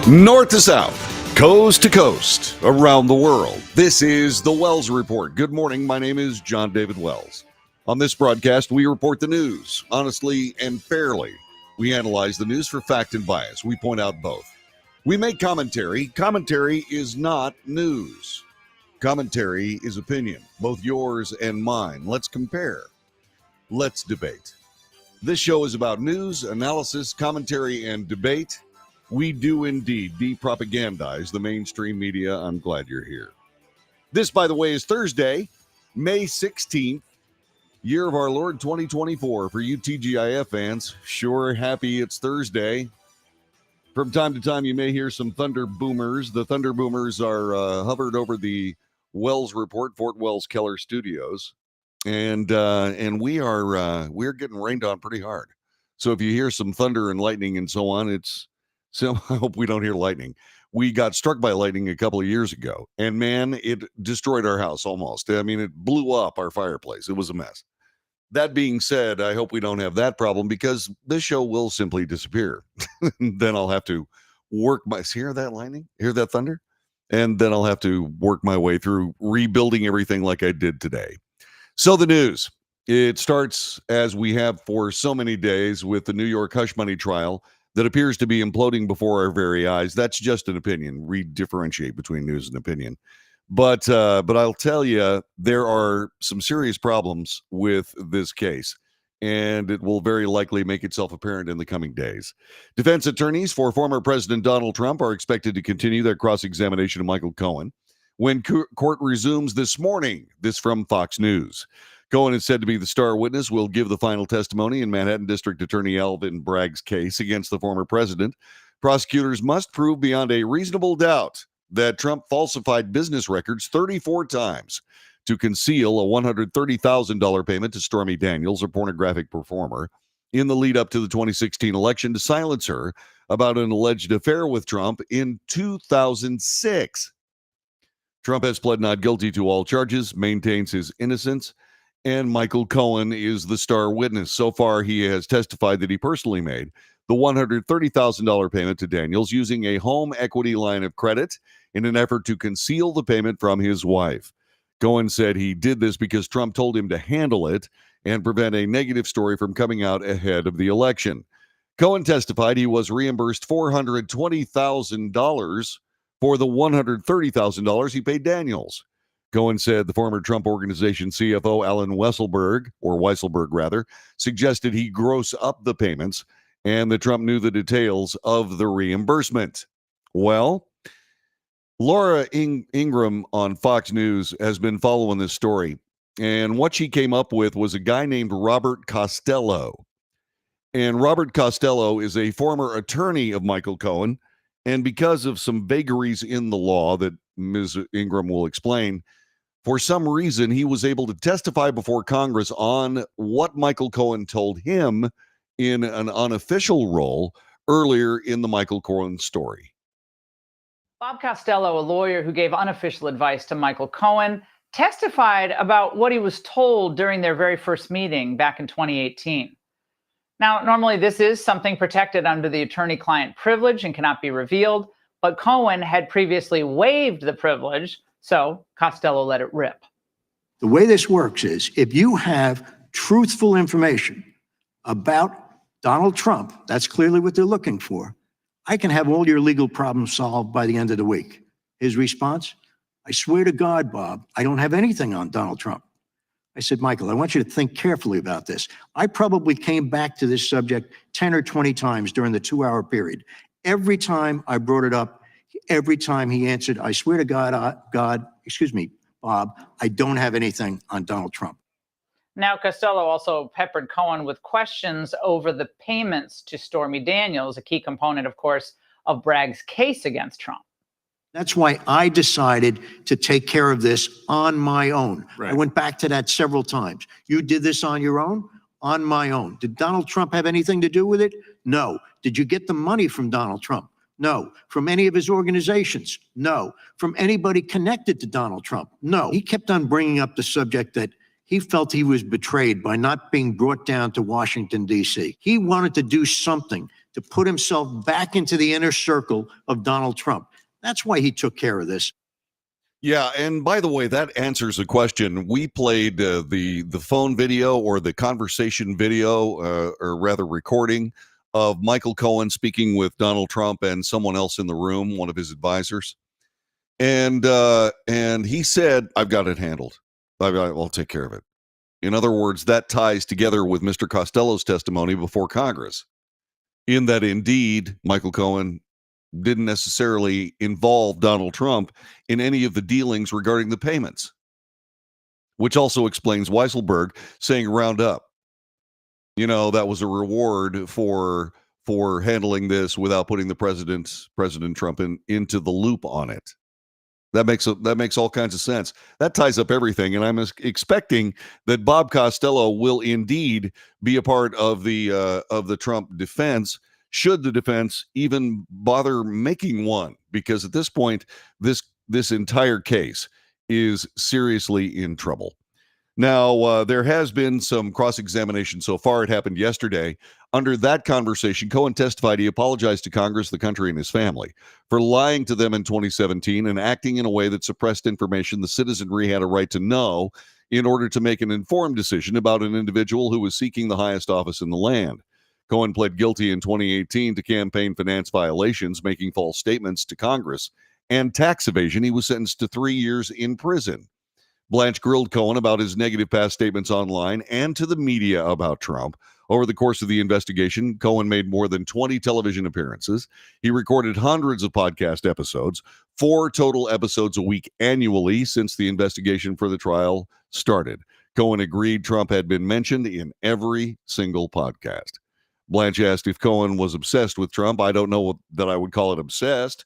North to south, coast to coast, around the world. This is the Wells Report. Good morning. My name is John David Wells. On this broadcast, we report the news honestly and fairly. We analyze the news for fact and bias. We point out both. We make commentary. Commentary is not news. Commentary is opinion, both yours and mine. Let's compare. Let's debate. This show is about news, analysis, commentary, and debate. We do indeed de-propagandize the mainstream media. I'm glad you're here. This, by the way, is Thursday, May 16th, year of our Lord 2024. For you TGIF fans, sure happy it's Thursday. From time to time, you may hear some thunder boomers. The thunder boomers are hovered over the Wells Report, Fort Wells Keller Studios, and we're getting rained on pretty hard. So if you hear some thunder and lightning and so on, so I hope we don't hear lightning. We got struck by lightning a couple of years ago, and man, it destroyed our house almost. I mean, it blew up our fireplace. It was a mess. That being said, I hope we don't have that problem because this show will simply disappear. Then I'll have to hear that lightning? Hear that thunder? And then I'll have to work my way through rebuilding everything like I did today. So the news. It starts, as we have for so many days, with the New York hush money trial that appears to be imploding before our very eyes. That's just an opinion. We differentiate between news and opinion. But I'll tell you, there are some serious problems with this case, and it will very likely make itself apparent in the coming days. Defense attorneys for former President Donald Trump are expected to continue their cross-examination of Michael Cohen when court resumes this morning. This from Fox News. Cohen is said to be the star witness, will give the final testimony in Manhattan District Attorney Alvin Bragg's case against the former president. Prosecutors must prove beyond a reasonable doubt that Trump falsified business records 34 times to conceal a $130,000 payment to Stormy Daniels, a pornographic performer, in the lead up to the 2016 election to silence her about an alleged affair with Trump in 2006. Trump has pled not guilty to all charges, maintains his innocence, and Michael Cohen is the star witness. So far, he has testified that he personally made the $130,000 payment to Daniels using a home equity line of credit in an effort to conceal the payment from his wife. Cohen said he did this because Trump told him to handle it and prevent a negative story from coming out ahead of the election. Cohen testified he was reimbursed $420,000 for the $130,000 he paid Daniels. Cohen said the former Trump Organization CFO Alan Weisselberg suggested he gross up the payments and that Trump knew the details of the reimbursement. Well, Laura Ingraham on Fox News has been following this story, and what she came up with was a guy named Robert Costello. And Robert Costello is a former attorney of Michael Cohen, and because of some vagaries in the law that Ms. Ingraham will explain, for some reason, he was able to testify before Congress on what Michael Cohen told him in an unofficial role earlier in the Michael Cohen story. Bob Costello, a lawyer who gave unofficial advice to Michael Cohen, testified about what he was told during their very first meeting back in 2018. Now, normally this is something protected under the attorney-client privilege and cannot be revealed, but Cohen had previously waived the privilege, so Costello let it rip. The way this works is if you have truthful information about Donald Trump, that's clearly what they're looking for, I can have all your legal problems solved by the end of the week. His response, I swear to God, Bob, I don't have anything on Donald Trump. I said, Michael, I want you to think carefully about this. I probably came back to this subject 10 or 20 times during the 2-hour period. Every time I brought it up, every time he answered, I swear to God, Bob, I don't have anything on Donald Trump. Now, Costello also peppered Cohen with questions over the payments to Stormy Daniels, a key component, of course, of Bragg's case against Trump. That's why I decided to take care of this on my own. Right. I went back to that several times. You did this on your own? On my own. Did Donald Trump have anything to do with it? No. Did you get the money from Donald Trump? No. From any of his organizations? No. From anybody connected to Donald Trump? No. He kept on bringing up the subject that he felt he was betrayed by not being brought down to Washington, D.C. He wanted to do something to put himself back into the inner circle of Donald Trump. That's why he took care of this. Yeah, and by the way, that answers a question. We played the phone video or the conversation video, or rather recording of Michael Cohen speaking with Donald Trump and someone else in the room, one of his advisors, and he said, "I've got it handled. I'll take care of it." In other words, that ties together with Mr. Costello's testimony before Congress, in that indeed Michael Cohen didn't necessarily involve Donald Trump in any of the dealings regarding the payments, which also explains Weisselberg saying round up. You know, that was a reward for handling this without putting the President Trump into the loop on it. That makes all kinds of sense. That ties up everything, and I'm expecting that Bob Costello will indeed be a part of the Trump defense, should the defense even bother making one, because at this point, this entire case is seriously in trouble. Now, there has been some cross-examination so far. It happened yesterday. Under that conversation, Cohen testified he apologized to Congress, the country, and his family for lying to them in 2017 and acting in a way that suppressed information the citizenry had a right to know in order to make an informed decision about an individual who was seeking the highest office in the land. Cohen pled guilty in 2018 to campaign finance violations, making false statements to Congress, and tax evasion. He was sentenced to 3 years in prison. Blanche grilled Cohen about his negative past statements online and to the media about Trump. Over the course of the investigation, Cohen made more than 20 television appearances. He recorded hundreds of podcast episodes, 4 total episodes a week annually since the investigation for the trial started. Cohen agreed Trump had been mentioned in every single podcast. Blanche asked if Cohen was obsessed with Trump. "I don't know that I would call it obsessed."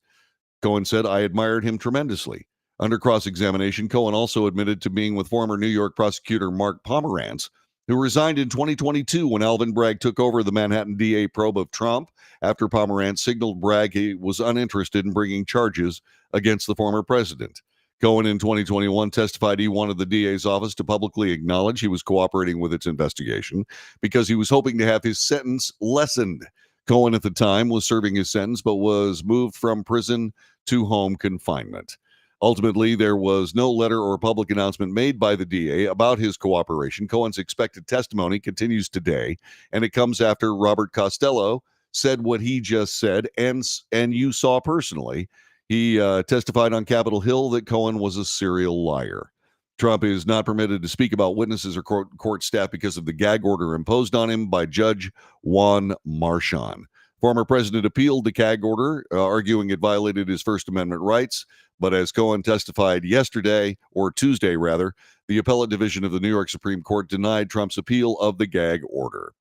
Cohen said, "I admired him tremendously." Under cross-examination, Cohen also admitted to being with former New York prosecutor Mark Pomerantz, who resigned in 2022 when Alvin Bragg took over the Manhattan DA probe of Trump after Pomerantz signaled Bragg he was uninterested in bringing charges against the former president. Cohen in 2021 testified he wanted the DA's office to publicly acknowledge he was cooperating with its investigation because he was hoping to have his sentence lessened. Cohen at the time was serving his sentence but was moved from prison to home confinement. Ultimately, there was no letter or public announcement made by the DA about his cooperation. Cohen's expected testimony continues today, and it comes after Robert Costello said what he just said, and you saw personally. He testified on Capitol Hill that Cohen was a serial liar. Trump is not permitted to speak about witnesses or court staff because of the gag order imposed on him by Judge Juan Marchand. Former president appealed the gag order, arguing it violated his First Amendment rights. But as Cohen testified yesterday, or Tuesday rather, the appellate division of the New York Supreme Court denied Trump's appeal of the gag order.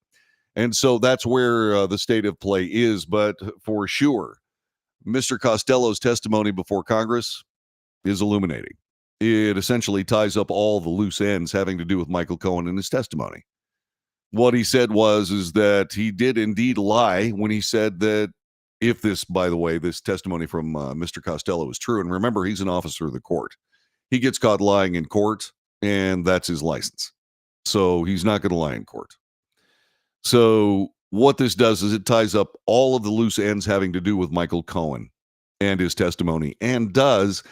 And so that's where the state of play is. But for sure, Mr. Costello's testimony before Congress is illuminating. It essentially ties up all the loose ends having to do with Michael Cohen and his testimony. What he said is that he did indeed lie when he said that, if this, by the way, this testimony from Mr. Costello is true, and remember, he's an officer of the court. He gets caught lying in court, and that's his license. So he's not going to lie in court. So what this does is it ties up all of the loose ends having to do with Michael Cohen and his testimony, and does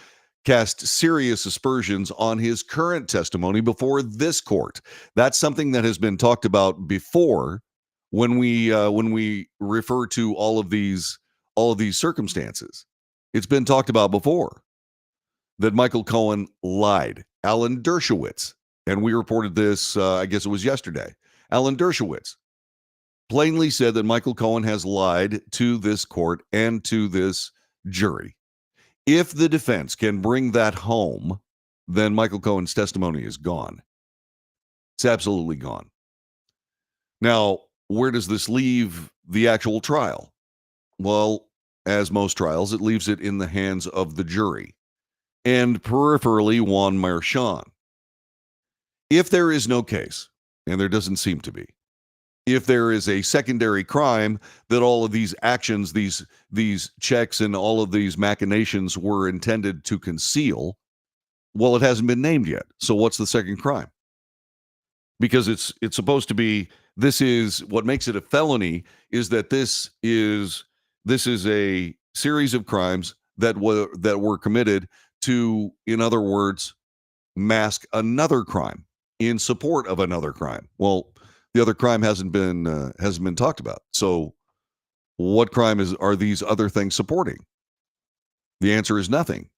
cast serious aspersions on his current testimony before this court. That's something that has been talked about before when we refer to all of these circumstances. It's been talked about before that Michael Cohen lied. Alan Dershowitz, and we reported this, I guess it was yesterday. Alan Dershowitz plainly said that Michael Cohen has lied to this court and to this jury. If the defense can bring that home, then Michael Cohen's testimony is gone. It's absolutely gone. Now, where does this leave the actual trial? Well, as most trials, it leaves it in the hands of the jury, and peripherally Juan Marchand. If there is no case, and there doesn't seem to be, if there is a secondary crime that all of these actions, these checks and all of these machinations were intended to conceal, well, it hasn't been named yet. So what's the second crime? Because it's supposed to be This is what makes it a felony, is that this is a series of crimes that were committed to, in other words, mask another crime in support of another crime. Well, the other crime hasn't been talked about. So what crime are these other things supporting? The answer is nothing.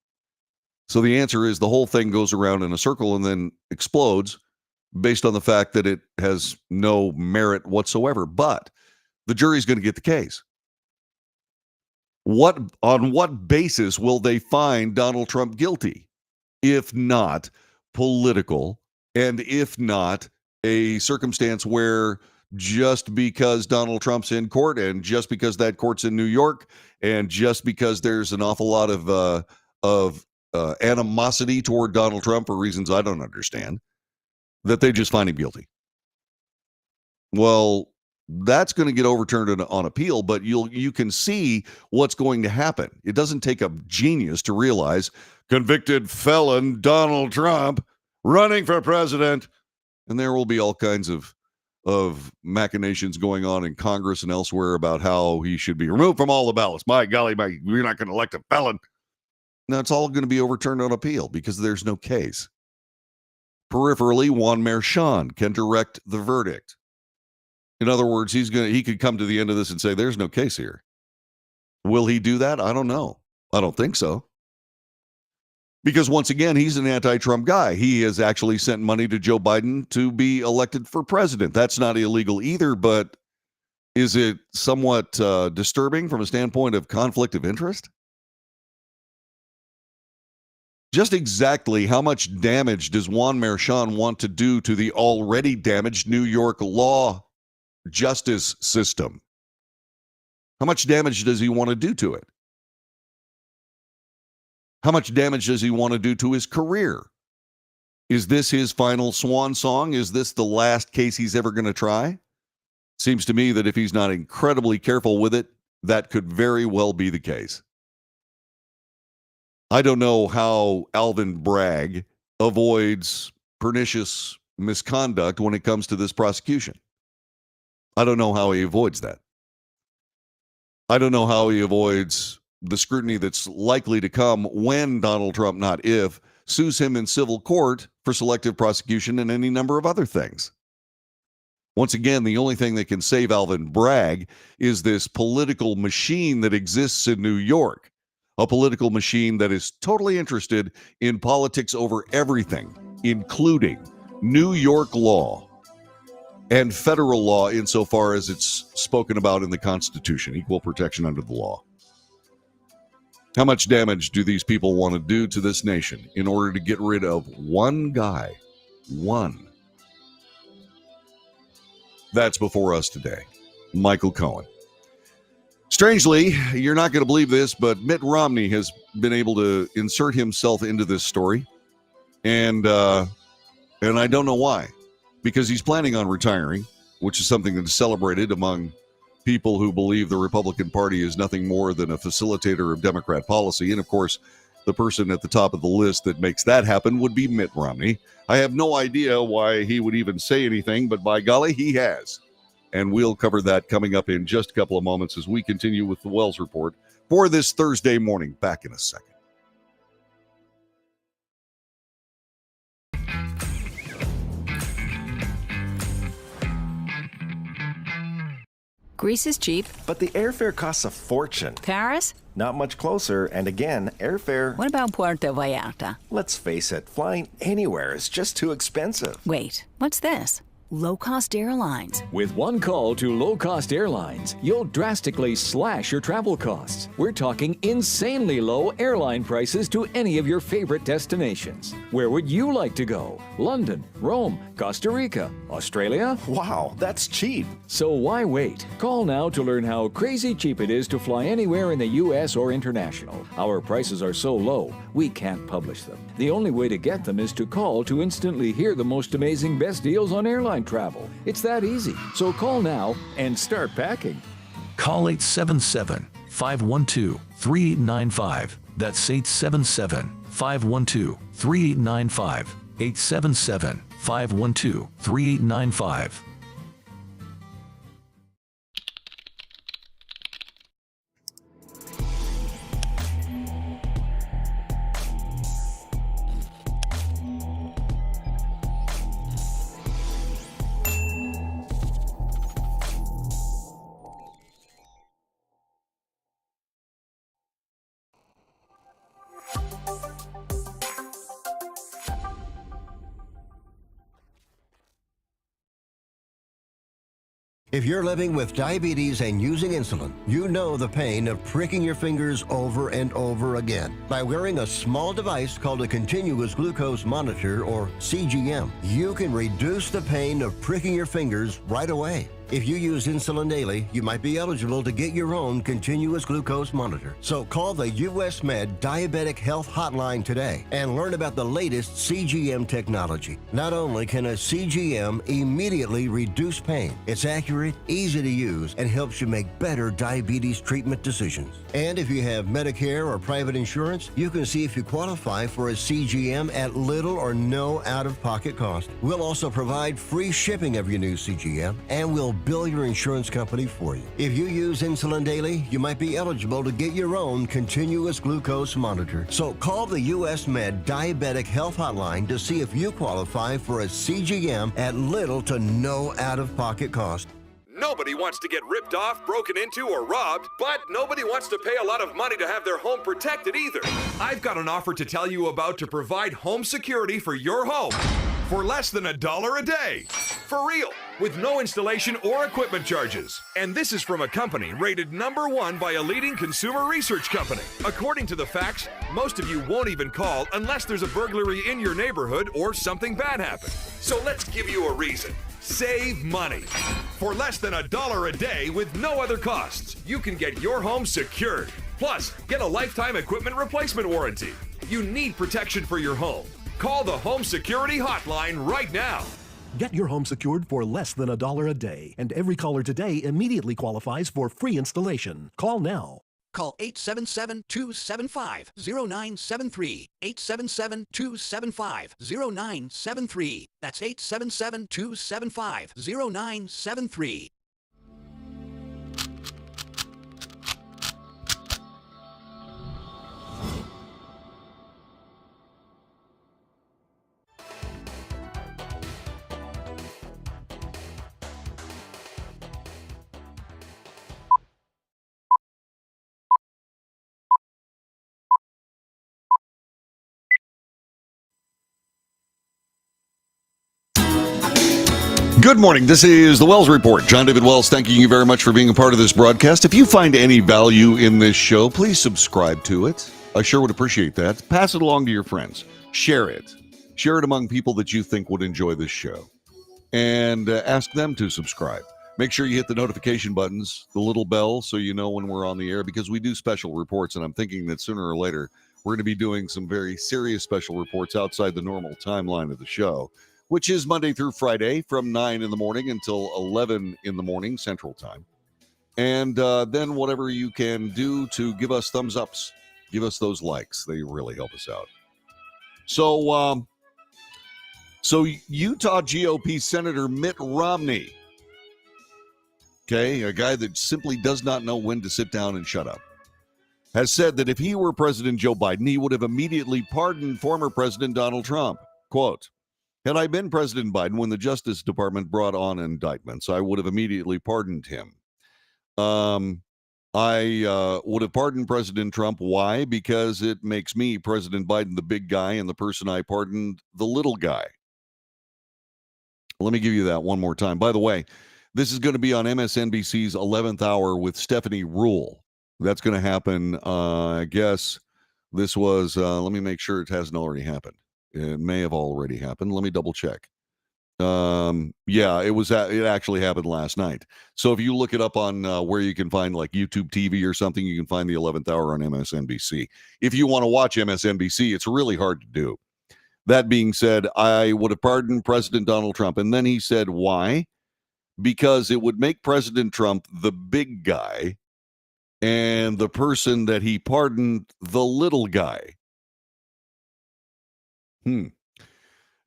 So the answer is the whole thing goes around in a circle and then explodes based on the fact that it has no merit whatsoever. But the jury's going to get the case. On what basis will they find Donald Trump guilty, if not political, and if not a circumstance where just because Donald Trump's in court and just because that court's in New York and just because there's an awful lot of animosity toward Donald Trump for reasons I don't understand, that they just find him guilty? Well, that's going to get overturned on appeal, but you can see what's going to happen. It doesn't take a genius to realize convicted felon Donald Trump running for president, and there will be all kinds of machinations going on in Congress and elsewhere about how he should be removed from all the ballots. My golly, we're not going to elect a felon. Now, it's all going to be overturned on appeal because there's no case. Peripherally, Juan Merchan can direct the verdict. In other words, he could come to the end of this and say, there's no case here. Will he do that? I don't know. I don't think so. Because once again, he's an anti-Trump guy. He has actually sent money to Joe Biden to be elected for president. That's not illegal either, but is it somewhat disturbing from a standpoint of conflict of interest? Just exactly how much damage does Juan Merchan want to do to the already damaged New York law justice system? How much damage does he want to do to it? How much damage does he want to do to his career? Is this his final swan song? Is this the last case he's ever going to try? Seems to me that if he's not incredibly careful with it, that could very well be the case. I don't know how Alvin Bragg avoids pernicious misconduct when it comes to this prosecution. I don't know how he avoids that. I don't know how he avoids the scrutiny that's likely to come when Donald Trump, not if, sues him in civil court for selective prosecution and any number of other things. Once again, the only thing that can save Alvin Bragg is this political machine that exists in New York, a political machine that is totally interested in politics over everything, including New York law and federal law insofar as it's spoken about in the Constitution, equal protection under the law. How much damage do these people want to do to this nation in order to get rid of one guy? One. That's before us today. Michael Cohen. Strangely, you're not going to believe this, but Mitt Romney has been able to insert himself into this story. And I don't know why. Because he's planning on retiring, which is something that is celebrated among people who believe the Republican Party is nothing more than a facilitator of Democrat policy. And of course, the person at the top of the list that makes that happen would be Mitt Romney. I have no idea why he would even say anything, but by golly, he has. And we'll cover that coming up in just a couple of moments as we continue with the Wells Report for this Thursday morning. Back in a second. Greece is cheap. But the airfare costs a fortune. Paris? Not much closer, and again, airfare... What about Puerto Vallarta? Let's face it, flying anywhere is just too expensive. Wait, what's this? Low-cost airlines. With one call to low-cost airlines, you'll drastically slash your travel costs. We're talking insanely low airline prices to any of your favorite destinations. Where would you like to go? London, Rome, Costa Rica, Australia? Wow, that's cheap. So why wait? Call now to learn how crazy cheap it is to fly anywhere in the U.S. or international. Our prices are so low, we can't publish them. The only way to get them is to call to instantly hear the most amazing best deals on airline travel. It's that easy. So call now and start packing. Call 877-512-3895. That's 877-512-3895. 877-512-3895. If you're living with diabetes and using insulin, you know the pain of pricking your fingers over and over again. By wearing a small device called a continuous glucose monitor, or CGM, you can reduce the pain of pricking your fingers right away. If you use insulin daily, you might be eligible to get your own continuous glucose monitor. So call the US Med Diabetic Health Hotline today and learn about the latest CGM technology. Not only can a CGM immediately reduce pain, it's accurate, easy to use, and helps you make better diabetes treatment decisions. And if you have Medicare or private insurance, you can see if you qualify for a CGM at little or no out-of-pocket cost. We'll also provide free shipping of your new CGM, and we'll bill your insurance company for you. If you use insulin daily, you might be eligible to get your own continuous glucose monitor. So call the US Med Diabetic Health Hotline to see if you qualify for a CGM at little to no out-of-pocket cost. Nobody wants to get ripped off, broken into, or robbed, but nobody wants to pay a lot of money to have their home protected either. I've got an offer to tell you about to provide home security for your home for less than $1 a day. For real, with no installation or equipment charges. And this is from a company rated #1 by a leading consumer research company. According to the facts, most of you won't even call unless there's a burglary in your neighborhood or something bad happened. So let's give you a reason. Save money. For less than $1 a day with no other costs, you can get your home secured. Plus, get a lifetime equipment replacement warranty. You need protection for your home. Call the Home Security Hotline right now. Get your home secured for less than $1 a day, and every caller today immediately qualifies for free installation. Call now. Call 877-275-0973. 877-275-0973. That's 877-275-0973. Good morning. This is the Wells Report. John David Wells, thanking you very much for being a part of this broadcast. If you find any value in this show, please subscribe to it. I sure would appreciate that. Pass it along to your friends. Share it. Share it among people that you think would enjoy this show. And ask them to subscribe. Make sure you hit the notification buttons, the little bell, so you know when we're on the air, because we do special reports, and I'm thinking that sooner or later we're going to be doing some very serious special reports outside the normal timeline of the show, which is Monday through Friday from 9 in the morning until 11 in the morning Central Time. And then whatever you can do to give us thumbs ups, give us those likes. They really help us out. So Utah GOP Senator Mitt Romney, okay, a guy that simply does not know when to sit down and shut up, has said that if he were President Joe Biden, he would have immediately pardoned former President Donald Trump. Quote, "Had I been President Biden when the Justice Department brought on indictments, I would have immediately pardoned him. I would have pardoned President Trump. Why? Because it makes me, President Biden, the big guy, and the person I pardoned, the little guy." Let me give you that one more time. By the way, this is going to be on MSNBC's 11th Hour with Stephanie Ruhle. That's going to happen, I guess. This was, let me make sure it hasn't already happened. It may have already happened. Let me double check. Yeah, it actually happened last night. So if you look it up on where you can find like YouTube TV or something, you can find the 11th Hour on MSNBC. If you want to watch MSNBC, it's really hard to do. That being said, I would have pardoned President Donald Trump. And then he said, why? Because it would make President Trump the big guy and the person that he pardoned the little guy.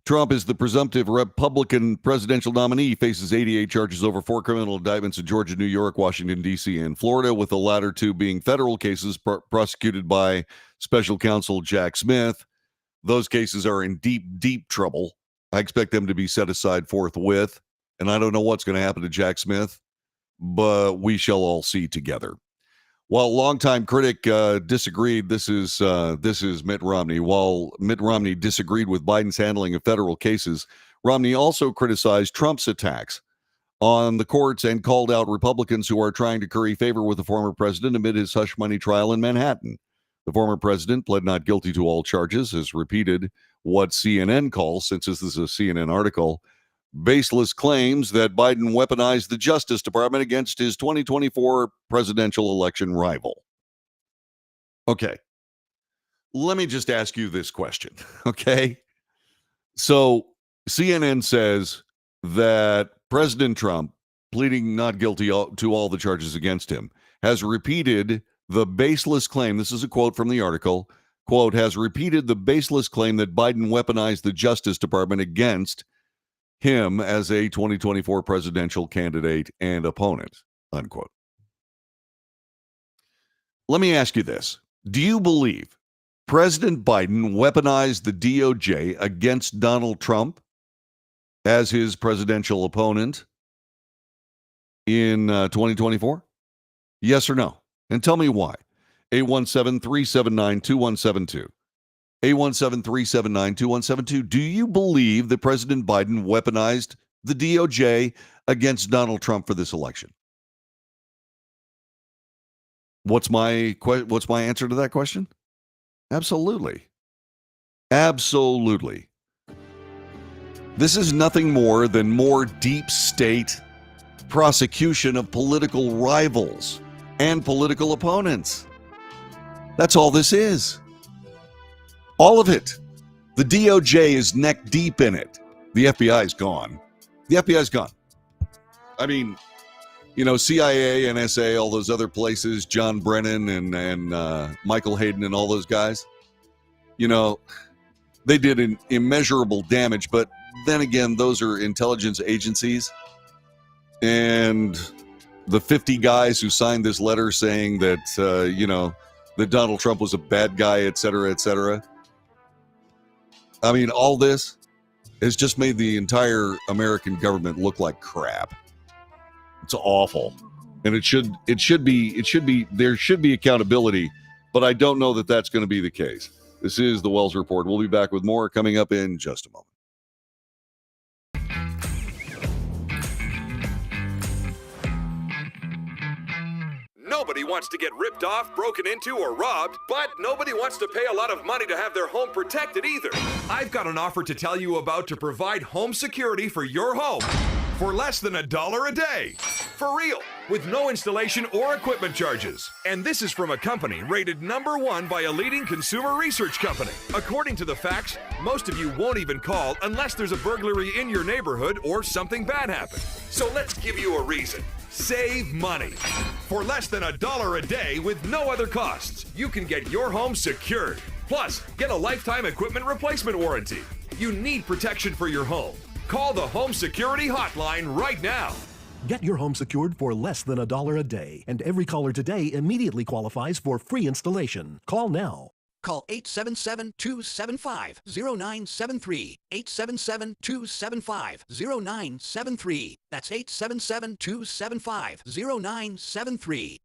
Trump is the presumptive Republican presidential nominee. He faces 88 charges over 4 criminal indictments in Georgia, New York, Washington, D.C., and Florida, with the latter 2 being federal cases prosecuted by special counsel Jack Smith. Those cases are in deep, deep trouble. I expect them to be set aside forthwith. And I don't know what's going to happen to Jack Smith, but we shall all see together. While longtime critic disagreed, this is Mitt Romney. While Mitt Romney disagreed with Biden's handling of federal cases, Romney also criticized Trump's attacks on the courts and called out Republicans who are trying to curry favor with the former president amid his hush money trial in Manhattan. The former president pled not guilty to all charges, has repeated what CNN calls, since this is a CNN article, baseless claims that Biden weaponized the Justice Department against his 2024 presidential election rival. Okay. Let me just ask you this question, okay? So CNN says that President Trump, pleading not guilty to all the charges against him, has repeated the baseless claim, this is a quote from the article, quote, has repeated the baseless claim that Biden weaponized the Justice Department against him as a 2024 presidential candidate and opponent, unquote. Let me ask you this. Do you believe President Biden weaponized the DOJ against Donald Trump as his presidential opponent in 2024? Yes or no? And tell me why. 817-379-2172. 817-379-2172. Do you believe that President Biden weaponized the DOJ against Donald Trump for this election? What's my answer to that question? Absolutely. Absolutely. This is nothing more than more deep state prosecution of political rivals and political opponents. That's all this is. All of it. The DOJ is neck deep in it. The FBI is gone. The FBI is gone. I mean, you know, CIA, NSA, all those other places, John Brennan and Michael Hayden and all those guys, you know, they did an immeasurable damage. But then again, those are intelligence agencies. And the 50 guys who signed this letter saying that, that Donald Trump was a bad guy, et cetera, et cetera. I mean, all this has just made the entire American government look like crap. It's awful. And there should be accountability, but I don't know that that's going to be the case. This is the Wells Report. We'll be back with more coming up in just a moment. Nobody wants to get ripped off, broken into, or robbed, but nobody wants to pay a lot of money to have their home protected either. I've got an offer to tell you about to provide home security for your home for less than $1 a day. For real, with no installation or equipment charges. And this is from a company rated #1 by a leading consumer research company. According to the facts, most of you won't even call unless there's a burglary in your neighborhood or something bad happened. So let's give you a reason. Save money. For less than $1 a day with no other costs, you can get your home secured. Plus, get a lifetime equipment replacement warranty. You need protection for your home. Call the Home Security Hotline right now. Get your home secured for less than $1 a day, and every caller today immediately qualifies for free installation. Call now. Call 877-275-0973. 877-275-0973. That's 877-275-0973.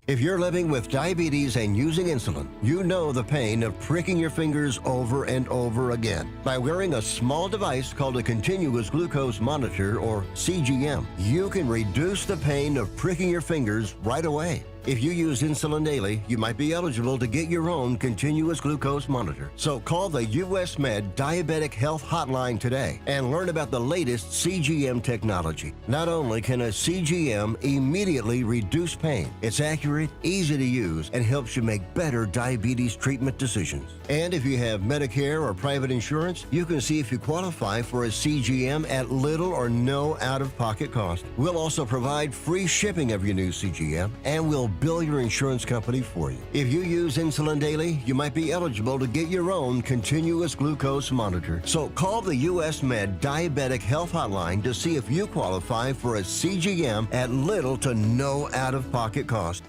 If you're living with diabetes and using insulin, you know the pain of pricking your fingers over and over again. By wearing a small device called a continuous glucose monitor, or CGM, you can reduce the pain of pricking your fingers right away. If you use insulin daily, you might be eligible to get your own continuous glucose monitor. So call the US Med Diabetic Health Hotline today and learn about the latest CGM technology. Not only can a CGM immediately reduce pain, it's accurate, easy to use, and helps you make better diabetes treatment decisions. And if you have Medicare or private insurance, you can see if you qualify for a CGM at little or no out-of-pocket cost. We'll also provide free shipping of your new CGM, and we'll bill your insurance company for you. If you use insulin daily, you might be eligible to get your own continuous glucose monitor. So call the US Med Diabetic Health Hotline to see if you qualify for a CGM at little to no out-of-pocket cost.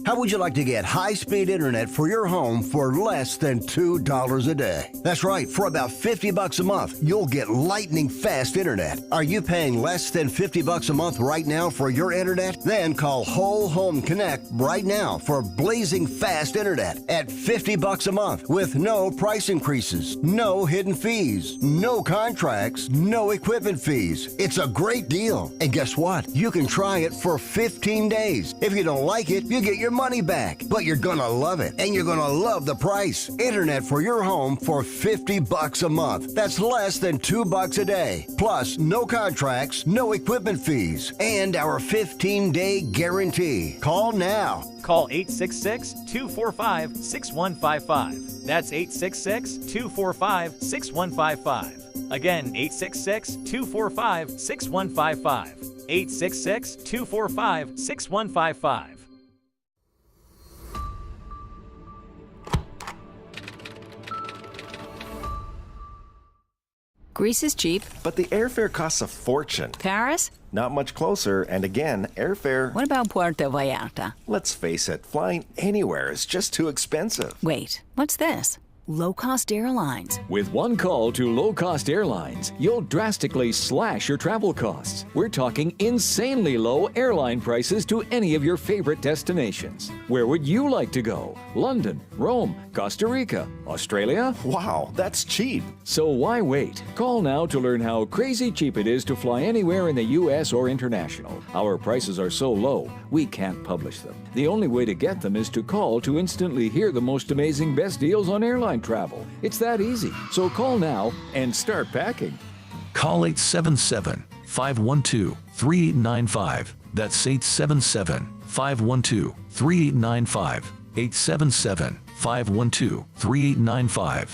How would you like to get high-speed internet for your home for less than $2 a day? That's right, for about $50 a month, you'll get lightning fast internet. Are you paying less than $50 a month right now for your internet? Then call Whole Home Connect right now for blazing fast internet at $50 a month with no price increases, no hidden fees, no contracts, no equipment fees. It's a great deal. And guess what? You can try it for 15 days. If you don't like it, you get your money back. But you're gonna love it, and you're gonna love the price. Internet for your home for $50 a month. That's less than $2 a day. Plus, no contracts, no equipment fees, and our 15-day guarantee. Call now. Call 866-245-6155. That's 866-245-6155. Again, 866-245-6155. 866-245-6155. Greece is cheap. But the airfare costs a fortune. Paris? Not much closer, and again, airfare... What about Puerto Vallarta? Let's face it, flying anywhere is just too expensive. Wait, what's this? Low-cost airlines. With one call to low-cost airlines, you'll drastically slash your travel costs. We're talking insanely low airline prices to any of your favorite destinations. Where would you like to go? London, Rome, Costa Rica, Australia? Wow, that's cheap. So why wait? Call now to learn how crazy cheap it is to fly anywhere in the U.S. or international. Our prices are so low, we can't publish them. The only way to get them is to call to instantly hear the most amazing best deals on airline travel. It's that easy. So call now and start packing. Call 877-512-3895. That's 877-512-3895. 877-512-3895.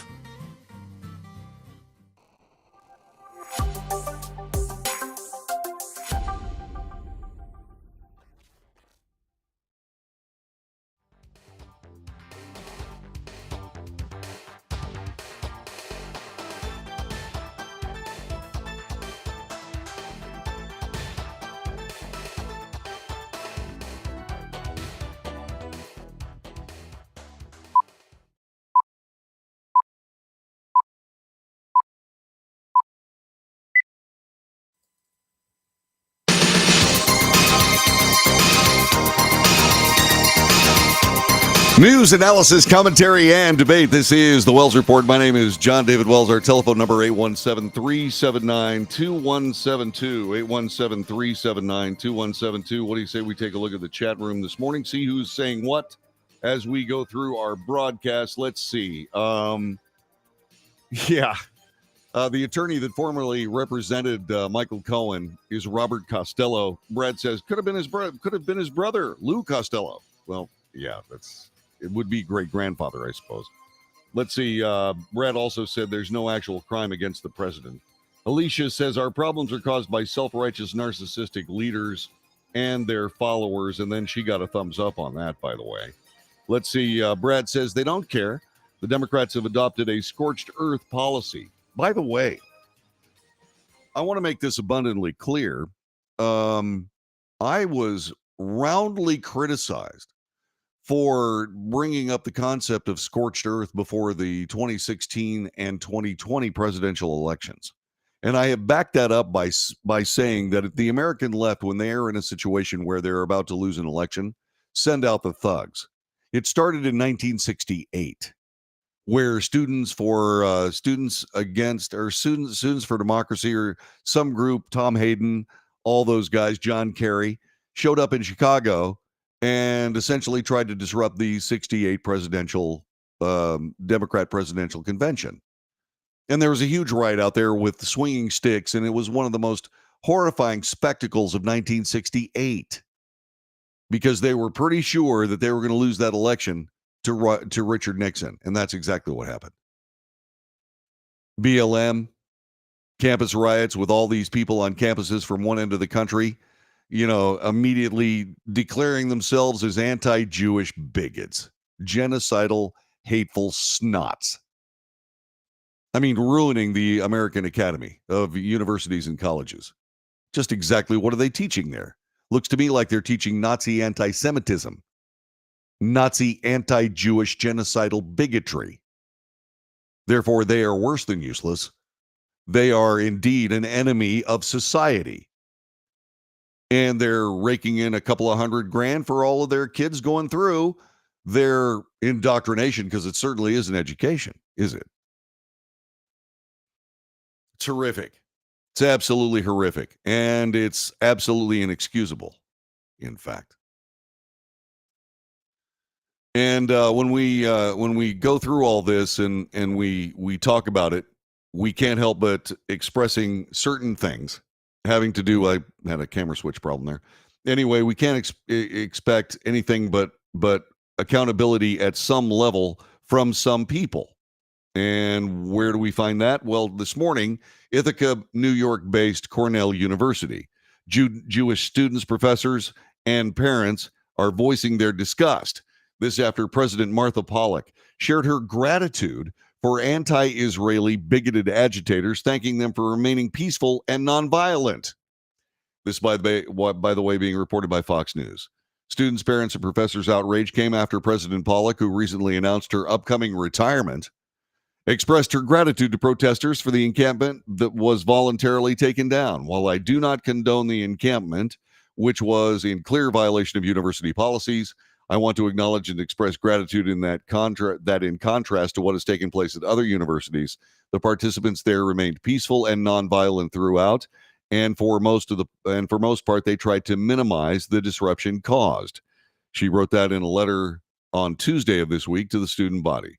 News, analysis, commentary, and debate. This is the Wells Report. My name is John David Wells. Our telephone number, 817-379-2172. 817-379-2172. What do you say we take a look at the chat room this morning, see who's saying what as we go through our broadcast? Let's see. The attorney that formerly represented Michael Cohen is Robert Costello. Brad says, could have been his brother, Lou Costello. Well, yeah, it would be great-grandfather, I suppose. Let's see. Brad also said there's no actual crime against the president. Alicia says our problems are caused by self-righteous, narcissistic leaders and their followers. And then she got a thumbs up on that, by the way. Let's see. Brad says they don't care. The Democrats have adopted a scorched earth policy. By the way, I want to make this abundantly clear. I was roundly criticized for bringing up the concept of scorched earth before the 2016 and 2020 presidential elections. And I have backed that up by saying that the American left, when they are in a situation where they're about to lose an election, send out the thugs. It started in 1968, where Students for Democracy, or some group, Tom Hayden, all those guys, John Kerry, showed up in Chicago and essentially tried to disrupt the 68 Democrat presidential convention. And there was a huge riot out there with swinging sticks, and it was one of the most horrifying spectacles of 1968 because they were pretty sure that they were going to lose that election to Richard Nixon, and that's exactly what happened. BLM, campus riots with all these people on campuses from one end of the country, immediately declaring themselves as anti-Jewish bigots, genocidal, hateful snots. I mean, ruining the American Academy of universities and colleges. Just exactly what are they teaching there? Looks to me like they're teaching Nazi anti-Semitism. Nazi anti-Jewish genocidal bigotry. Therefore, they are worse than useless. They are indeed an enemy of society. And they're raking in a couple of $100,000 for all of their kids going through their indoctrination, because it certainly is an education, is it? It's horrific. It's absolutely horrific. And it's absolutely inexcusable, in fact. And when we go through all this and we talk about it, we can't help but expressing certain things having to do. I had a camera switch problem there. Anyway, we can't expect anything but accountability at some level from some people. And where do we find that? Well, this morning, Ithaca, New York-based Cornell University, Jewish students, professors, and parents are voicing their disgust. This after President Martha Pollack shared her gratitude for anti-Israeli bigoted agitators, thanking them for remaining peaceful and nonviolent. This, by the way, being reported by Fox News. Students, parents, and professors' outrage came after President Pollack, who recently announced her upcoming retirement, expressed her gratitude to protesters for the encampment that was voluntarily taken down. While I do not condone the encampment, which was in clear violation of university policies, I want to acknowledge and express gratitude in that in contrast to what has taken place at other universities, the participants there remained peaceful and nonviolent throughout, and for most part, they tried to minimize the disruption caused. She wrote that in a letter on Tuesday of this week to the student body.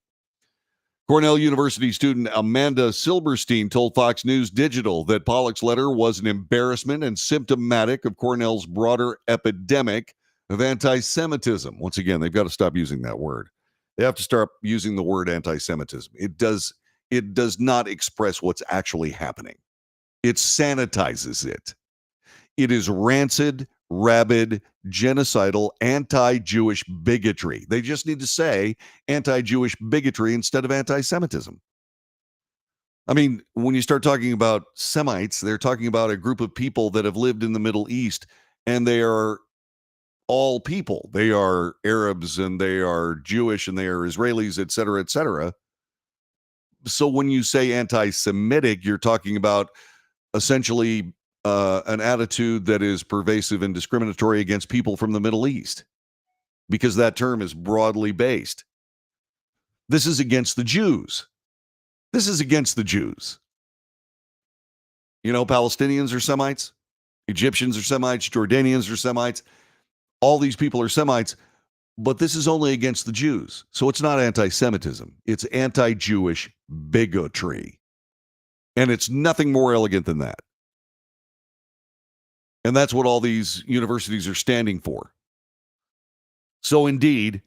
Cornell University student Amanda Silberstein told Fox News Digital that Pollack's letter was an embarrassment and symptomatic of Cornell's broader epidemic of anti-Semitism. Once again, they've got to stop using that word. They have to start using the word anti-Semitism. It does not express what's actually happening. It sanitizes it. It is rancid, rabid, genocidal, anti-Jewish bigotry. They just need to say anti-Jewish bigotry instead of anti-Semitism. I mean, when you start talking about Semites, they're talking about a group of people that have lived in the Middle East, and they are all people. They are Arabs, and they are Jewish, and they are Israelis, et cetera, et cetera. So when you say anti-Semitic, you're talking about essentially an attitude that is pervasive and discriminatory against people from the Middle East, because that term is broadly based. This is against the Jews. This is against the Jews. You know, Palestinians are Semites, Egyptians are Semites, Jordanians are Semites. All these people are Semites, but this is only against the Jews. So it's not anti-Semitism. It's anti-Jewish bigotry. And it's nothing more elegant than that. And that's what all these universities are standing for. So indeed,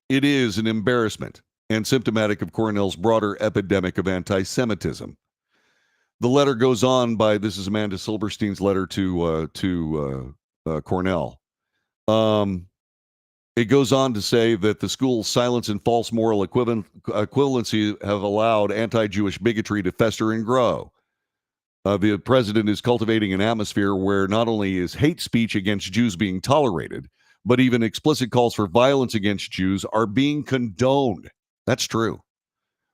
it is an embarrassment and symptomatic of Cornell's broader epidemic of anti-Semitism. The letter goes on by, this is Amanda Silberstein's letter to Cornell. It goes on to say that the school's silence and false moral equivalency have allowed anti-Jewish bigotry to fester and grow. The president is cultivating an atmosphere where not only is hate speech against Jews being tolerated, but even explicit calls for violence against Jews are being condoned. That's true.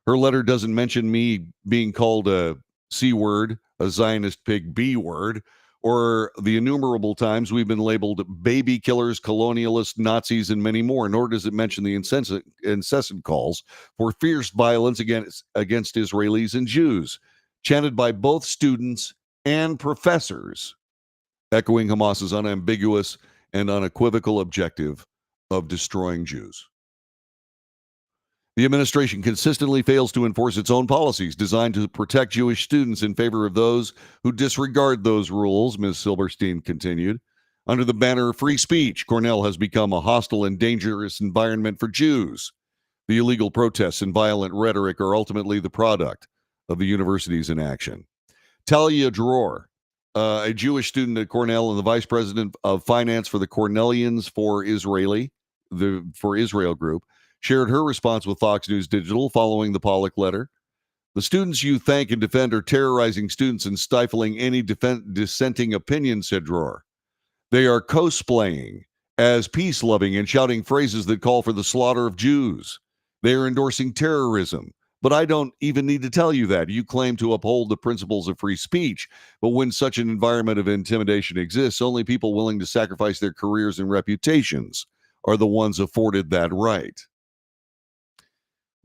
Her letter doesn't mention me being called a C word, a Zionist pig B word, or the innumerable times we've been labeled baby killers, colonialists, Nazis, and many more, nor does it mention the incessant calls for fierce violence against Israelis and Jews, chanted by both students and professors, echoing Hamas's unambiguous and unequivocal objective of destroying Jews. The administration consistently fails to enforce its own policies designed to protect Jewish students in favor of those who disregard those rules, Ms. Silberstein continued. Under the banner of free speech, Cornell has become a hostile and dangerous environment for Jews. The illegal protests and violent rhetoric are ultimately the product of the university's inaction. Talia Dror, a Jewish student at Cornell and the vice president of finance for the Cornellians for Israel group, shared her response with Fox News Digital following the Pollack letter. The students you thank and defend are terrorizing students and stifling any dissenting opinion, said Dror. They are cosplaying as peace-loving and shouting phrases that call for the slaughter of Jews. They are endorsing terrorism. But I don't even need to tell you that. You claim to uphold the principles of free speech. But when such an environment of intimidation exists, only people willing to sacrifice their careers and reputations are the ones afforded that right.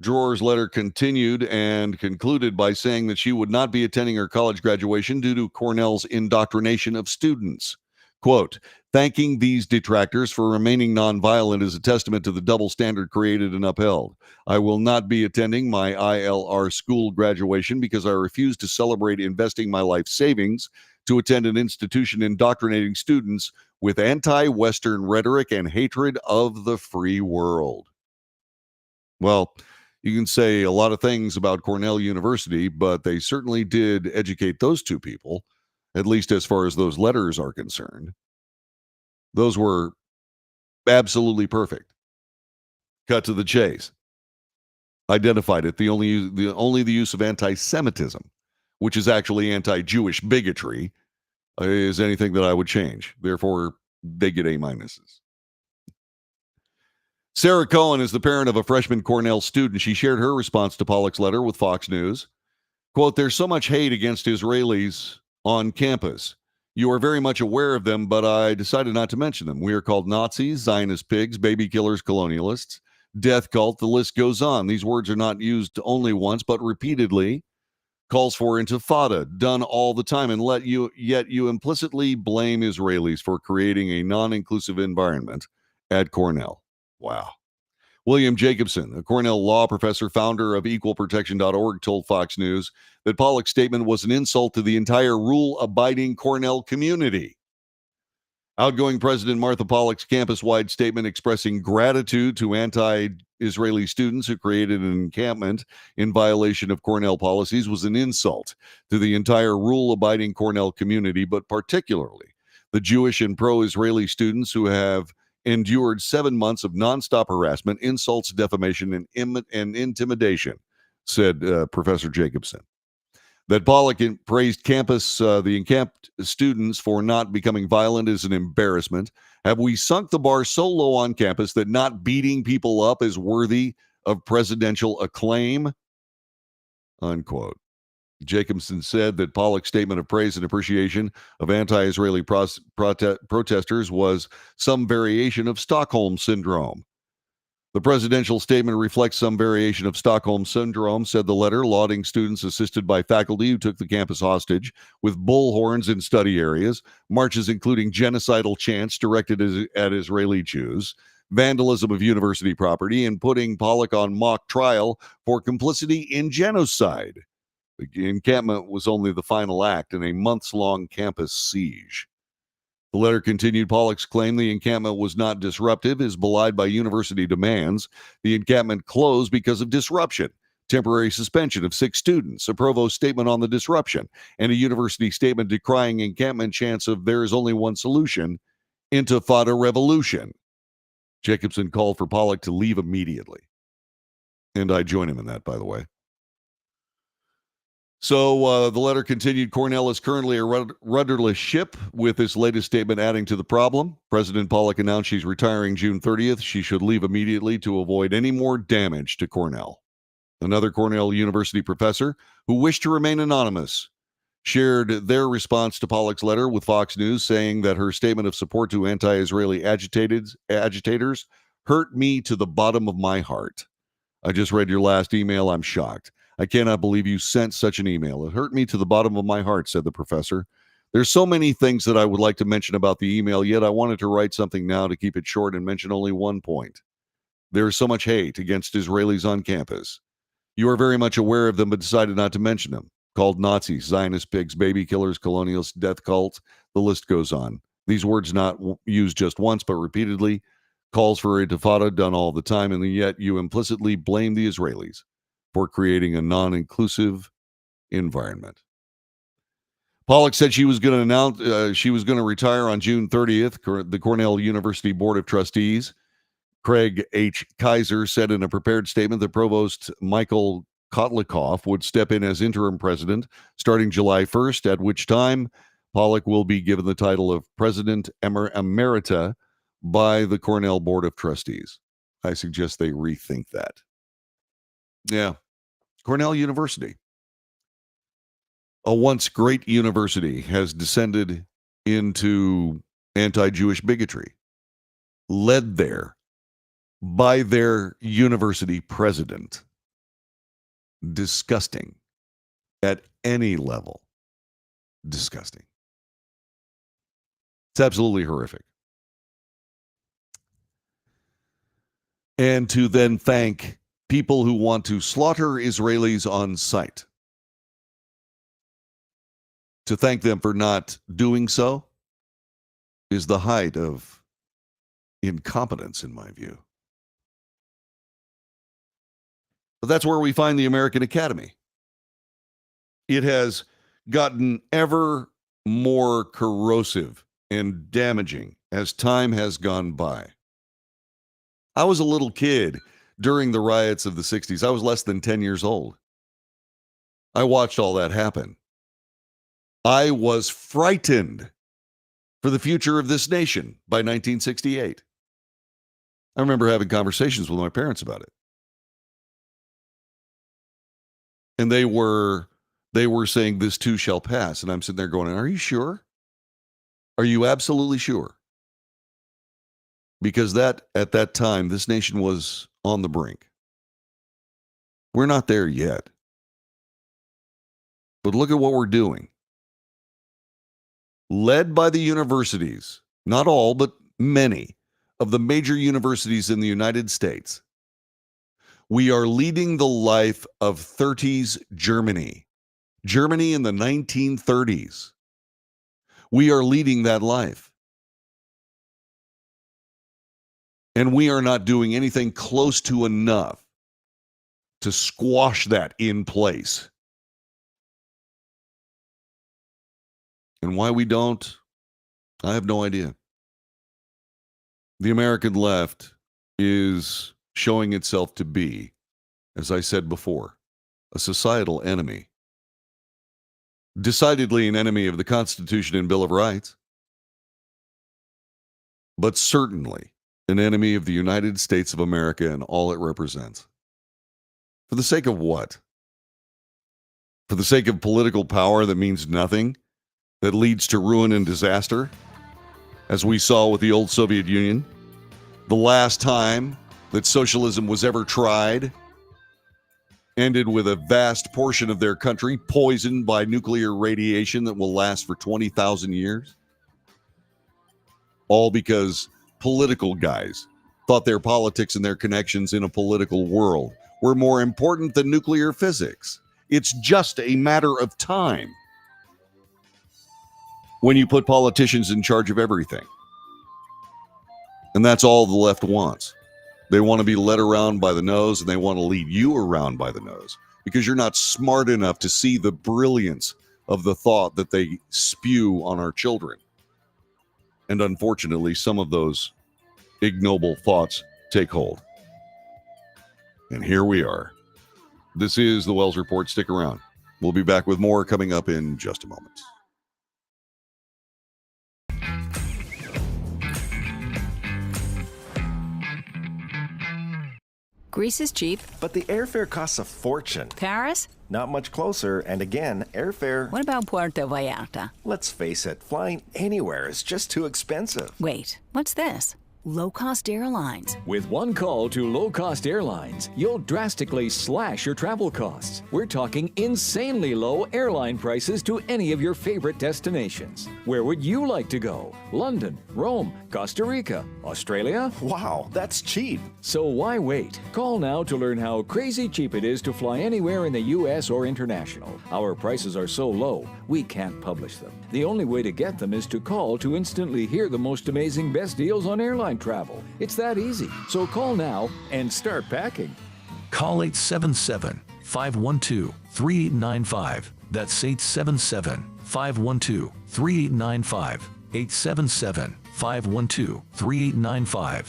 Dror's letter continued and concluded by saying that she would not be attending her college graduation due to Cornell's indoctrination of students. Quote, thanking these detractors for remaining nonviolent is a testament to the double standard created and upheld. I will not be attending my ILR school graduation because I refuse to celebrate investing my life savings to attend an institution indoctrinating students with anti-Western rhetoric and hatred of the free world. Well, you can say a lot of things about Cornell University, but they certainly did educate those two people, at least as far as those letters are concerned. Those were absolutely perfect. Cut to the chase. Identified it. The only use of anti-Semitism, which is actually anti-Jewish bigotry, is anything that I would change. Therefore, they get A minuses. Sarah Cohen is the parent of a freshman Cornell student. She shared her response to Pollock's letter with Fox News. Quote, there's so much hate against Israelis on campus. You are very much aware of them, but I decided not to mention them. We are called Nazis, Zionist pigs, baby killers, colonialists, death cult. The list goes on. These words are not used only once, but repeatedly. Calls for intifada, done all the time, and yet you implicitly blame Israelis for creating a non-inclusive environment at Cornell. Wow. William Jacobson, a Cornell law professor, founder of equalprotection.org, told Fox News that Pollock's statement was an insult to the entire rule-abiding Cornell community. Outgoing President Martha Pollock's campus-wide statement expressing gratitude to anti-Israeli students who created an encampment in violation of Cornell policies was an insult to the entire rule-abiding Cornell community, but particularly the Jewish and pro-Israeli students who have endured 7 months of nonstop harassment, insults, defamation, and intimidation, said Professor Jacobson. That Pollock praised the encamped students for not becoming violent is an embarrassment. Have we sunk the bar so low on campus that not beating people up is worthy of presidential acclaim? Unquote. Jacobson said that Pollock's statement of praise and appreciation of anti-Israeli protesters was some variation of Stockholm Syndrome. The presidential statement reflects some variation of Stockholm Syndrome, said the letter, lauding students assisted by faculty who took the campus hostage with bullhorns in study areas, marches including genocidal chants directed at Israeli Jews, vandalism of university property, and putting Pollock on mock trial for complicity in genocide. The encampment was only the final act in a months-long campus siege. The letter continued, Pollock's claim the encampment was not disruptive is belied by university demands. The encampment closed because of disruption, temporary suspension of 6 students, a provost statement on the disruption, and a university statement decrying encampment chants of there is only one solution, intifada revolution. Jacobson called for Pollock to leave immediately. And I join him in that, by the way. So the letter continued, Cornell is currently a rudderless ship, with this latest statement adding to the problem. President Pollock announced she's retiring June 30th. She should leave immediately to avoid any more damage to Cornell. Another Cornell University professor who wished to remain anonymous shared their response to Pollock's letter with Fox News, saying that her statement of support to anti-Israeli agitators hurt me to the bottom of my heart. I just read your last email. I'm shocked. I cannot believe you sent such an email. It hurt me to the bottom of my heart, said the professor. There's so many things that I would like to mention about the email, yet I wanted to write something now to keep it short and mention only one point. There is so much hate against Israelis on campus. You are very much aware of them, but decided not to mention them. Called Nazis, Zionist pigs, baby killers, colonials, death cult. The list goes on. These words not used just once, but repeatedly. Calls for intifada done all the time, and yet you implicitly blame the Israelis for creating a non-inclusive environment. Pollock said she was going to retire on June 30th. The Cornell University Board of Trustees, Craig H. Kaiser, said in a prepared statement that Provost Michael Kotlikoff would step in as interim president starting July 1st, at which time Pollock will be given the title of President Emerita, by the Cornell Board of Trustees. I suggest they rethink that. Yeah. Cornell University, a once great university, has descended into anti-Jewish bigotry, led there by their university president. Disgusting at any level. Disgusting. It's absolutely horrific. And to then thank people who want to slaughter Israelis on sight, to thank them for not doing so, is the height of incompetence, in my view. But that's where we find the American Academy. It has gotten ever more corrosive and damaging as time has gone by. I was a little kid during the riots of the 60s. I was less than 10 years old. I watched all that happen. I was frightened for the future of this nation by 1968. I remember having conversations with my parents about it. And they were saying, this too shall pass. And I'm sitting there going, are you sure? Are you absolutely sure? Because at that time, this nation was on the brink. We're not there yet. But look at what we're doing. Led by the universities, not all, but many of the major universities in the United States, we are leading the life of 30s Germany. Germany in the 1930s. We are leading that life. And we are not doing anything close to enough to squash that in place. And why we don't, I have no idea. The American left is showing itself to be, as I said before, a societal enemy. Decidedly an enemy of the Constitution and Bill of Rights, but certainly an enemy of the United States of America and all it represents. For the sake of what? For the sake of political power that means nothing, that leads to ruin and disaster, as we saw with the old Soviet Union. The last time that socialism was ever tried ended with a vast portion of their country poisoned by nuclear radiation that will last for 20,000 years. All because political guys thought their politics and their connections in a political world were more important than nuclear physics. It's just a matter of time when you put politicians in charge of everything. And that's all the left wants. They want to be led around by the nose, and they want to lead you around by the nose because you're not smart enough to see the brilliance of the thought that they spew on our children. And unfortunately, some of those ignoble thoughts take hold. And here we are. This is the Wells Report. Stick around. We'll be back with more coming up in just a moment. Greece is cheap. But the airfare costs a fortune. Paris? Not much closer, and again, airfare... What about Puerto Vallarta? Let's face it, flying anywhere is just too expensive. Wait, what's this? Low-cost airlines. With one call to low-cost airlines, you'll drastically slash your travel costs. We're talking insanely low airline prices to any of your favorite destinations. Where would you like to go? London, Rome, Costa Rica, Australia? Wow, that's cheap. So why wait? Call now to learn how crazy cheap it is to fly anywhere in the U.S. or international. Our prices are so low, we can't publish them. The only way to get them is to call to instantly hear the most amazing best deals on airline travel. It's that easy. So call now and start packing. Call 877-512-3895. That's 877-512-3895. 877-512-3895.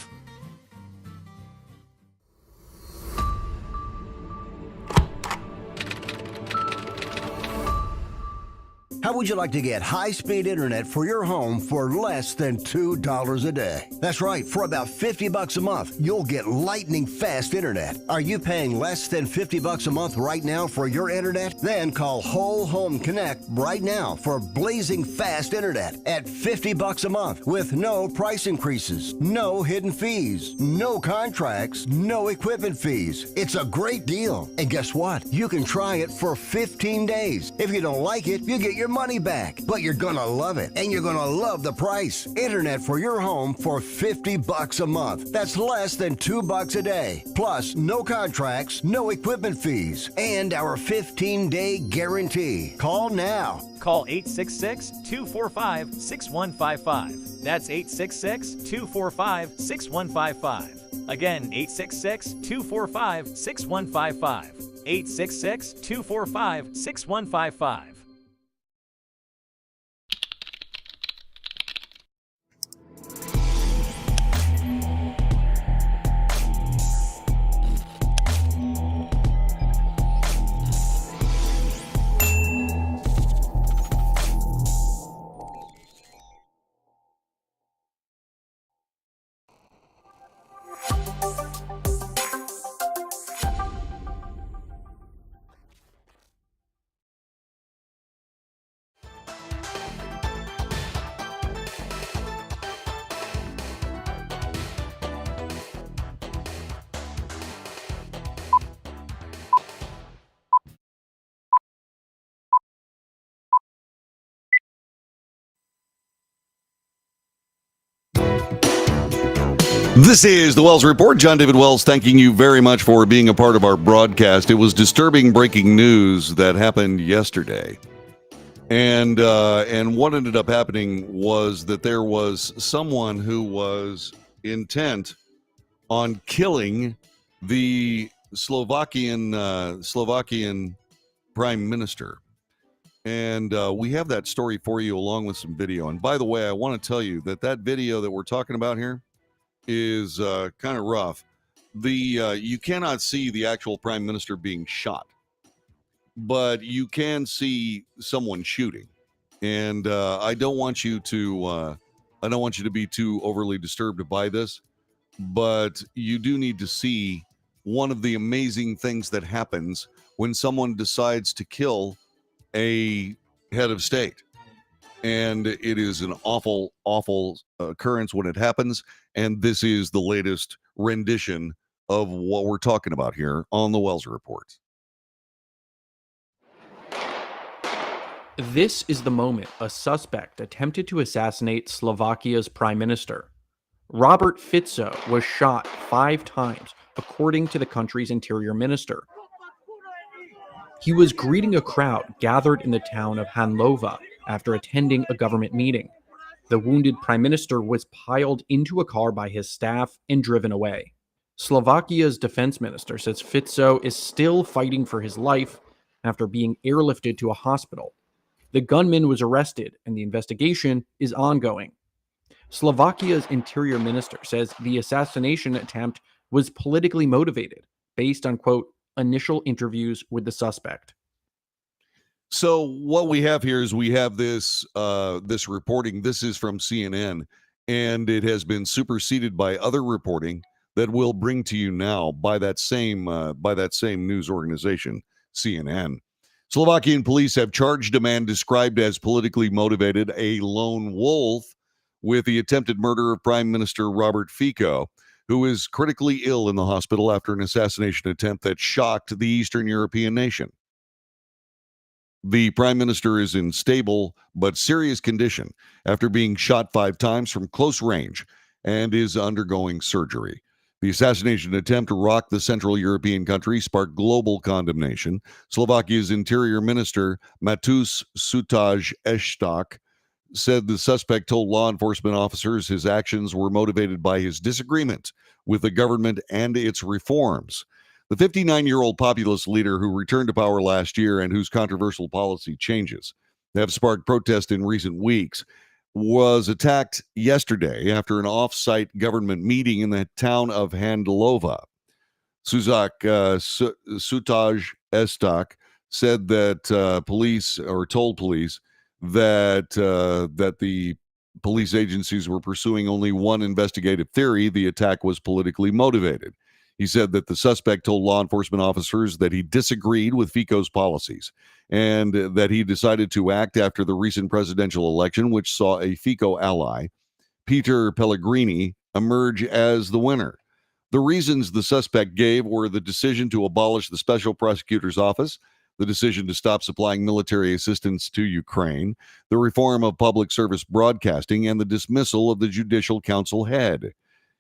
How would you like to get high-speed internet for your home for less than $2 a day? That's right, for about $50 a month, you'll get lightning fast internet. Are you paying less than $50 a month right now for your internet? Then call Whole Home Connect right now for blazing fast internet at $50 a month with no price increases, no hidden fees, no contracts, no equipment fees. It's a great deal. And guess what? You can try it for 15 days. If you don't like it, you get your money back. But you're gonna love it, and you're gonna love the price. Internet for your home for $50 a month. That's less than $2 a day. Plus, no contracts, no equipment fees, and our 15-day guarantee. Call now. Call 866-245-6155. That's 866-245-6155. Again, 866-245-6155. 866-245-6155. This is the Wells Report. John David Wells thanking you very much for being a part of our broadcast. It was disturbing breaking news that happened yesterday. And what ended up happening was that there was someone who was intent on killing the Slovakian prime minister. And we have that story for you along with some video. And by the way, I want to tell you that video that we're talking about here is kind of rough. You cannot see the actual prime minister being shot, but you can see someone shooting. And I don't want you to be too overly disturbed by this, but you do need to see one of the amazing things that happens when someone decides to kill a head of state. And it is an awful, awful occurrence when it happens. And this is the latest rendition of what we're talking about here on the Wells Report. This is the moment a suspect attempted to assassinate Slovakia's prime minister. Robert Fico was shot 5 times, according to the country's interior minister. He was greeting a crowd gathered in the town of Hanlova after attending a government meeting. The wounded prime minister was piled into a car by his staff and driven away. Slovakia's defense minister says Fico is still fighting for his life after being airlifted to a hospital. The gunman was arrested and the investigation is ongoing. Slovakia's interior minister says the assassination attempt was politically motivated based on, quote, initial interviews with the suspect. So what we have here is we have this reporting. This is from CNN, and it has been superseded by other reporting that we'll bring to you now by that same news organization, CNN. Slovakian police have charged a man described as politically motivated, a lone wolf, with the attempted murder of Prime Minister Robert Fico, who is critically ill in the hospital after an assassination attempt that shocked the Eastern European nation. The prime minister is in stable but serious condition after being shot 5 times from close range and is undergoing surgery. The assassination attempt rocked the Central European country, sparked global condemnation. Slovakia's Interior Minister Matus Sutaj Estok said the suspect told law enforcement officers his actions were motivated by his disagreement with the government and its reforms. The 59-year-old populist leader who returned to power last year and whose controversial policy changes have sparked protest in recent weeks was attacked yesterday after an off-site government meeting in the town of Handlova. Sutaj Estok said that police told police that the police agencies were pursuing only one investigative theory: the attack was politically motivated. He said that the suspect told law enforcement officers that he disagreed with FICO's policies and that he decided to act after the recent presidential election, which saw a FICO ally, Peter Pellegrini, emerge as the winner. The reasons the suspect gave were the decision to abolish the special prosecutor's office, the decision to stop supplying military assistance to Ukraine, the reform of public service broadcasting, and the dismissal of the Judicial Council head.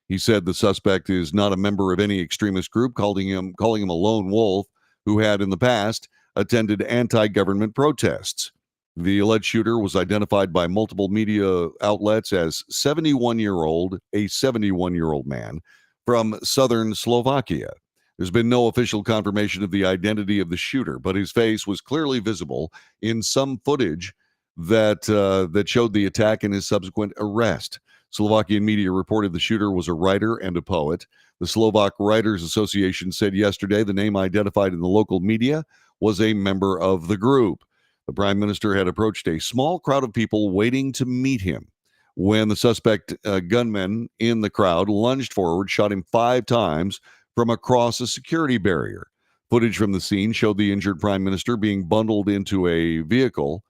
He said the suspect is not a member of any extremist group, calling him a lone wolf who had in the past attended anti-government protests. The alleged shooter was identified by multiple media outlets as a 71-year-old man from southern Slovakia. There's been no official confirmation of the identity of the shooter, but his face was clearly visible in some footage that showed the attack and his subsequent arrest. Slovakian media reported the shooter was a writer and a poet. The Slovak Writers Association said yesterday the name identified in the local media was a member of the group. The prime minister had approached a small crowd of people waiting to meet him when the suspect gunman in the crowd lunged forward, shot him 5 times from across a security barrier. Footage from the scene showed the injured prime minister being bundled into a vehicle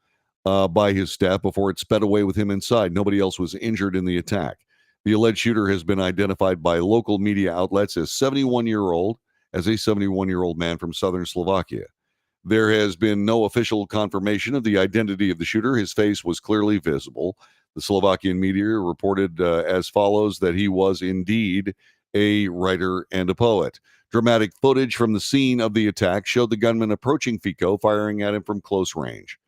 by his staff before it sped away with him inside. Nobody else was injured in the attack. The alleged shooter has been identified by local media outlets as a 71-year-old man from southern Slovakia. There has been no official confirmation of the identity of the shooter. His face was clearly visible. The Slovakian media reported as follows that he was indeed a writer and a poet. Dramatic footage from the scene of the attack showed the gunman approaching Fico, firing at him from close range.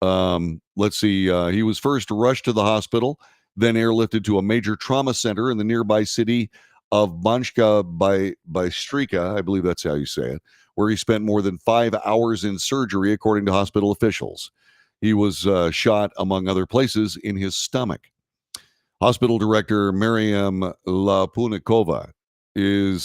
He was first rushed to the hospital, then airlifted to a major trauma center in the nearby city of Banska Bystrica, I believe that's how you say it, where he spent more than 5 hours in surgery, according to hospital officials. He was shot, among other places, in his stomach. Hospital director Mariam Lapunikova is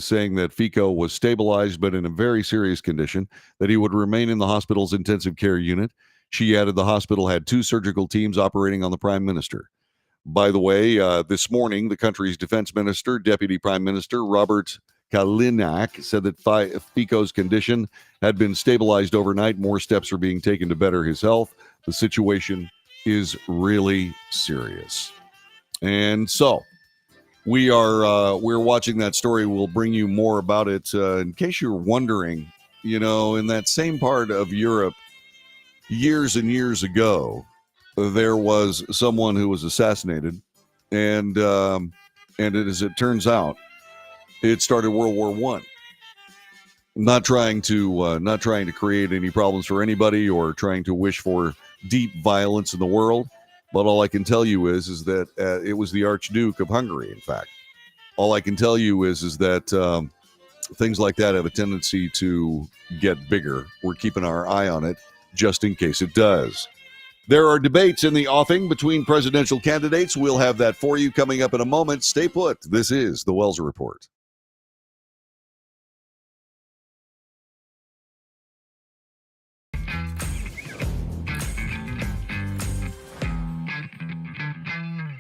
saying that Fico was stabilized but in a very serious condition, that he would remain in the hospital's intensive care unit. She added the hospital had 2 surgical teams operating on the prime minister. By the way, this morning, the country's defense minister, Deputy Prime Minister Robert Kalinak, said that Fico's condition had been stabilized overnight. More steps are being taken to better his health. The situation is really serious. And so we're watching that story. We'll bring you more about it. In case you're wondering, in that same part of Europe, years and years ago, there was someone who was assassinated, and as it turns out, it started World War I. Not trying to create any problems for anybody or trying to wish for deep violence in the world, but all I can tell you is that it was the Archduke of Hungary. In fact, all I can tell you is that things like that have a tendency to get bigger. We're keeping our eye on it just in case it does. There are debates in the offing between presidential candidates. We'll have that for you coming up in a moment. Stay put. This is the Wells Report.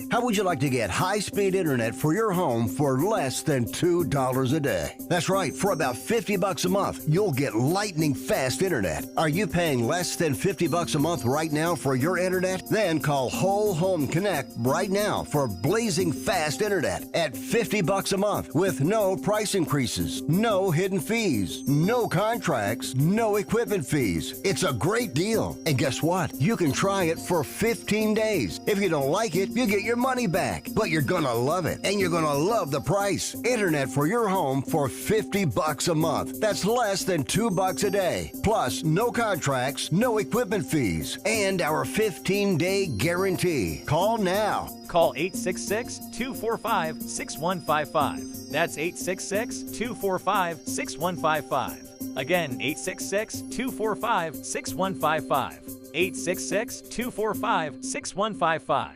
How would you like to get high-speed internet for your home for less than $2 a day? That's right, for about $50 a month, you'll get lightning-fast internet. Are you paying less than $50 a month right now for your internet? Then call Whole Home Connect right now for blazing fast internet at $50 a month with no price increases, no hidden fees, no contracts, no equipment fees. It's a great deal. And guess what? You can try it for 15 days. If you don't like it, you get your money back, but you're gonna love it, and you're gonna love the price. Internet for your home for $50 a month. That's less than $2 a day. Plus, no contracts, no equipment fees, and our 15-day guarantee. Call now. Call 866-245-6155. That's 866-245-6155. Again, 866-245-6155. 866-245-6155.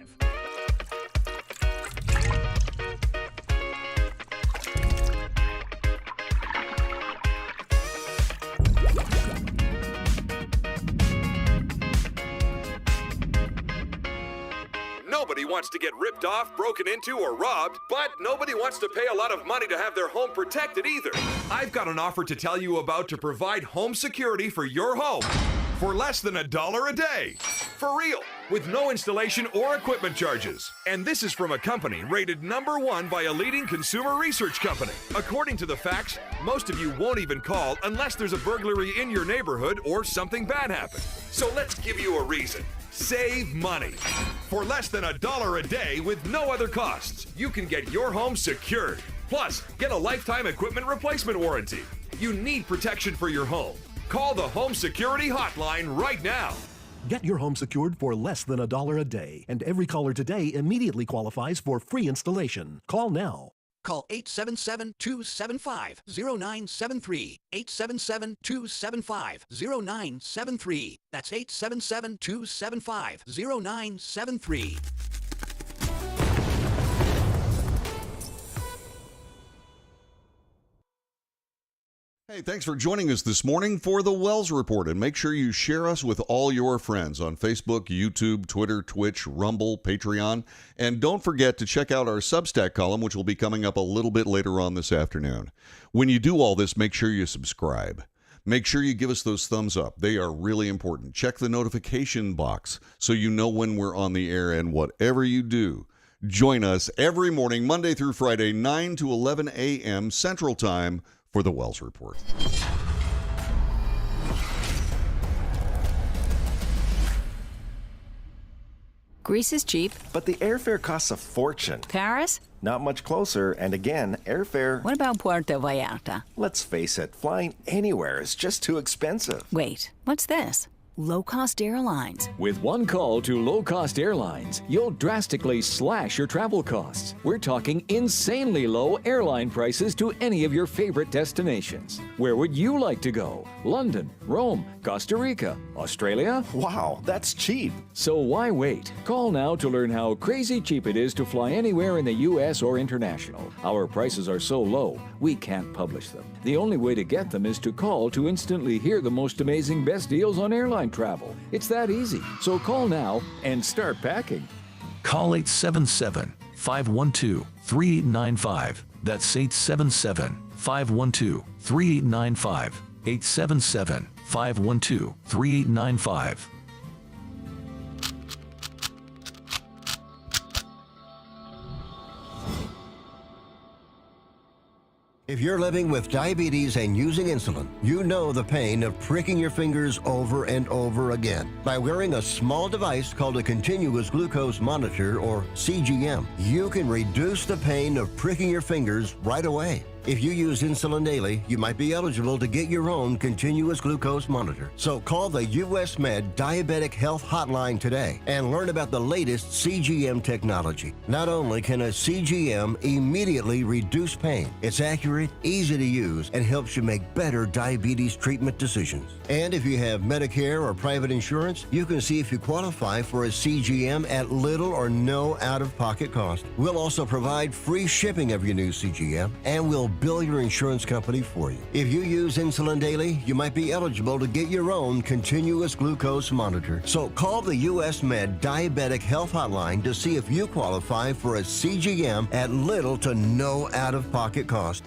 Nobody wants to get ripped off, broken into, or robbed, but nobody wants to pay a lot of money to have their home protected either. I've got an offer to tell you about to provide home security for your home for less than $1 a day. For real, with no installation or equipment charges. And this is from a company rated #1 by a leading consumer research company. According to the facts, most of you won't even call unless there's a burglary in your neighborhood or something bad happened. So let's give you a reason. Save money. For less than $1 a day with no other costs, you can get your home secured. Plus, get a lifetime equipment replacement warranty. You need protection for your home. Call the Home Security Hotline right now. Get your home secured for less than $1 a day, and every caller today immediately qualifies for free installation. Call now. Call 877-275-0973. 877-275-0973. That's 877-275-0973. Hey, thanks for joining us this morning for the Wells Report, and make sure you share us with all your friends on Facebook, YouTube, Twitter, Twitch, Rumble, Patreon, and don't forget to check out our Substack column, which will be coming up a little bit later on this afternoon. When you do all this, make sure you subscribe. Make sure you give us those thumbs up. They are really important. Check the notification box so you know when we're on the air, and whatever you do, join us every morning, Monday through Friday, 9 to 11 a.m. Central Time, for the Wells Report. Greece is cheap. But the airfare costs a fortune. Paris? Not much closer, and again, airfare... What about Puerto Vallarta? Let's face it, flying anywhere is just too expensive. Wait, what's this? Low-cost airlines. With one call to low-cost airlines, you'll drastically slash your travel costs. We're talking insanely low airline prices to any of your favorite destinations. Where would you like to go? London, Rome, Costa Rica, Australia? Wow, that's cheap. So why wait? Call now to learn how crazy cheap it is to fly anywhere in the U.S. or international. Our prices are so low, we can't publish them. The only way to get them is to call to instantly hear the most amazing best deals on airline travel. It's that easy. So call now and start packing. Call 877-512-3895. That's 877-512-3895. 877-512-3895. If you're living with diabetes and using insulin, you know the pain of pricking your fingers over and over again. By wearing a small device called a continuous glucose monitor, or CGM, you can reduce the pain of pricking your fingers right away. If you use insulin daily, you might be eligible to get your own continuous glucose monitor. So call the US Med Diabetic Health Hotline today and learn about the latest CGM technology. Not only can a CGM immediately reduce pain, it's accurate, easy to use, and helps you make better diabetes treatment decisions. And if you have Medicare or private insurance, you can see if you qualify for a CGM at little or no out-of-pocket cost. We'll also provide free shipping of your new CGM, and we'll bill your insurance company for you. If you use insulin daily, you might be eligible to get your own continuous glucose monitor. So call the US Med Diabetic Health Hotline to see if you qualify for a CGM at little to no out-of-pocket cost.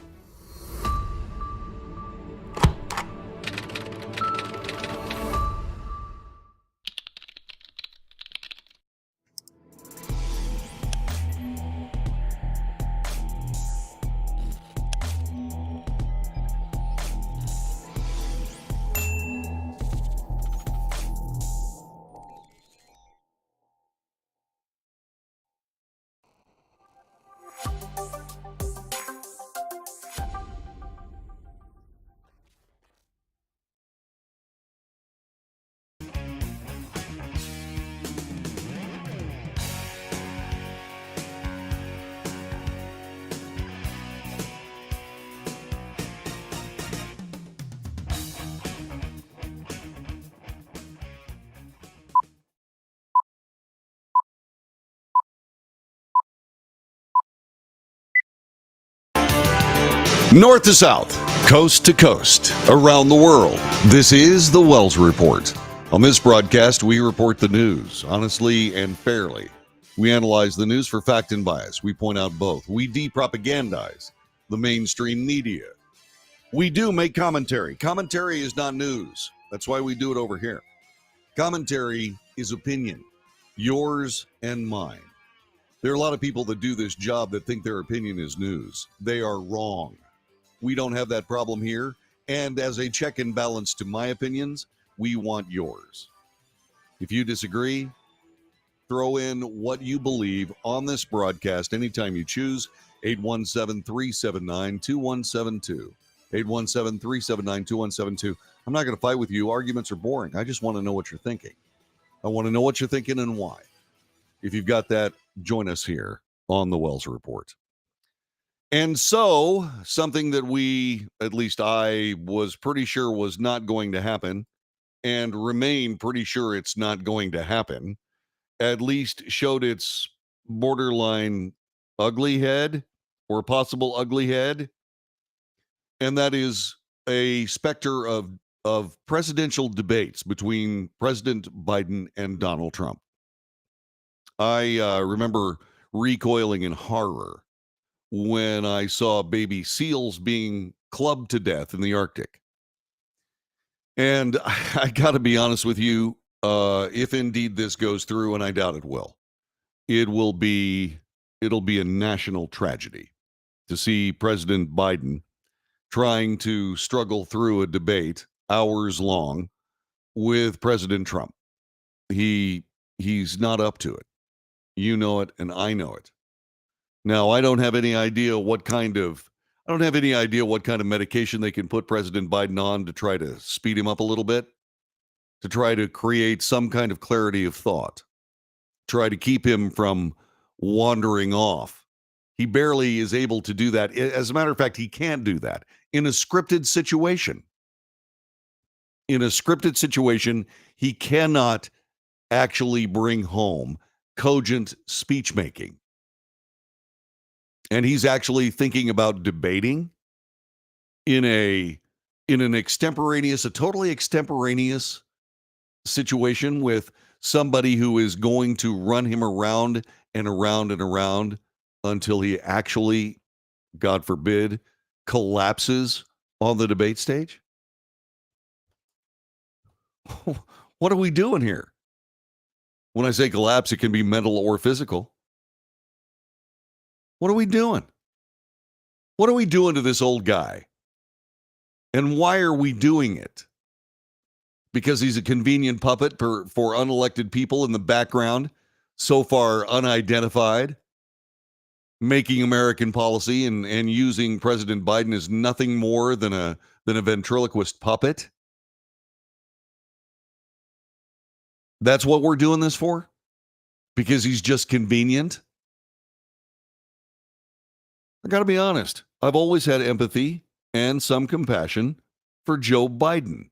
North to south, coast to coast, around the world. This is the Wells Report. On this broadcast, we report the news honestly and fairly. We analyze the news for fact and bias. We point out both. We de-propagandize the mainstream media. We do make commentary. Commentary is not news. That's why we do it over here. Commentary is opinion, yours and mine. There are a lot of people that do this job that think their opinion is news. They are wrong. We don't have that problem here. And as a check and balance to my opinions, we want yours. If you disagree, throw in what you believe on this broadcast anytime you choose. 817-379-2172. 817-379-2172. I'm not going to fight with you. Arguments are boring. I just want to know what you're thinking. I want to know what you're thinking and why. If you've got that, join us here on the Wells Report. And so, something that we, at least I was pretty sure was not going to happen, and remain pretty sure it's not going to happen, at least showed its borderline ugly head, or possible ugly head, and that is a specter of presidential debates between President Biden and Donald Trump. I remember recoiling in horror when I saw baby seals being clubbed to death in the Arctic. And I got to be honest with you, if indeed this goes through, and I doubt it will, it'll be a national tragedy to see President Biden trying to struggle through a debate hours long with President Trump. He's not up to it. You know it, and I know it. Now, I don't have any idea what kind of medication they can put President Biden on to try to speed him up a little bit, to try to create some kind of clarity of thought, try to keep him from wandering off. He barely is able to do that. As a matter of fact, he can't do that in a scripted situation. In a scripted situation, he cannot actually bring home cogent speech making. And he's actually thinking about debating in a totally extemporaneous situation with somebody who is going to run him around and around and around until he actually, God forbid, collapses on the debate stage. What are we doing here? When I say collapse, it can be mental or physical. What are we doing? What are we doing to this old guy? And why are we doing it? Because he's a convenient puppet for unelected people in the background, so far unidentified, making American policy and using President Biden as nothing more than a ventriloquist puppet? That's what we're doing this for? Because he's just convenient? I got to be honest. I've always had empathy and some compassion for Joe Biden.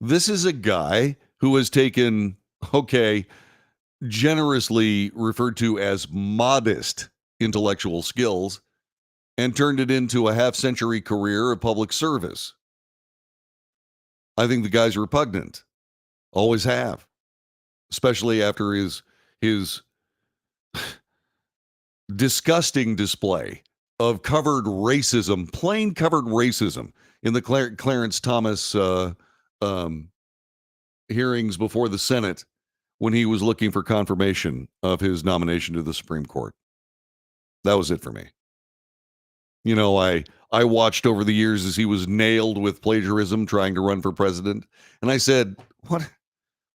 This is a guy who has taken, generously referred to as modest intellectual skills and turned it into a half-century career of public service. I think the guy's repugnant. Always have. Especially after his disgusting display of covered racism, plain covered racism in the Clarence Thomas hearings before the Senate when he was looking for confirmation of his nomination to the Supreme Court. That was it for me. You know, I watched over the years as he was nailed with plagiarism trying to run for president, and I said, what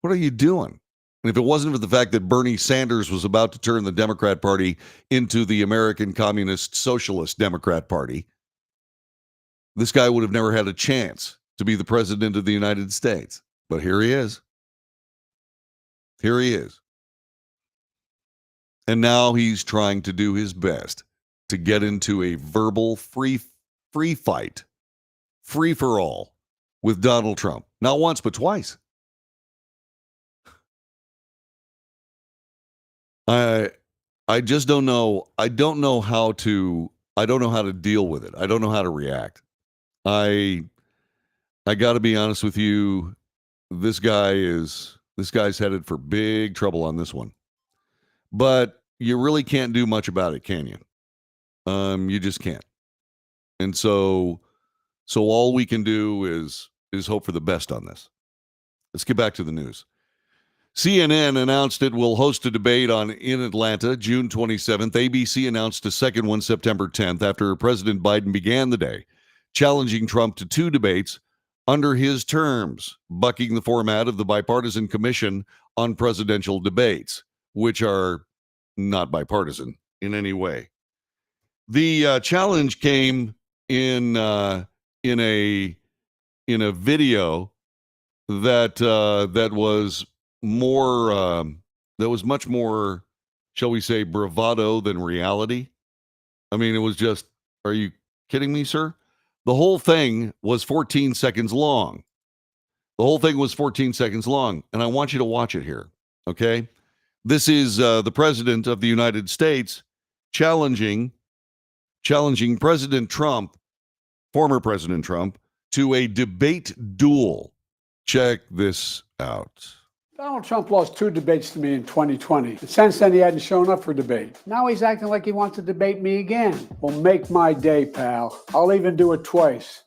are you doing? And if it wasn't for the fact that Bernie Sanders was about to turn the Democrat Party into the American Communist Socialist Democrat Party, this guy would have never had a chance to be the president of the United States. But here he is. Here he is. And now he's trying to do his best to get into a verbal free fight, free for all with Donald Trump. Not once, but twice. I just don't know. I don't know how to deal with it. I don't know how to react. I got to be honest with you. This guy's headed for big trouble on this one. but you really can't do much about it, can you? You just can't. And so all we can do is hope for the best on this. Let's get back to the news. CNN announced it will host a debate in Atlanta, June 27th. ABC announced a second one September 10th after President Biden began the day challenging Trump to 2 debates under his terms, bucking the format of the Bipartisan Commission on Presidential Debates, which are not bipartisan in any way. The challenge came in a video that was much more, shall we say, bravado than reality. I mean, it was just, are you kidding me, sir? The whole thing was 14 seconds long. And I want you to watch it here, okay? This is the President of the United States challenging President Trump, former President Trump, to a debate duel. Check this out. Donald Trump lost 2 debates to me in 2020. And since then, he hadn't shown up for debate. Now he's acting like he wants to debate me again. Well, make my day, pal. I'll even do it twice.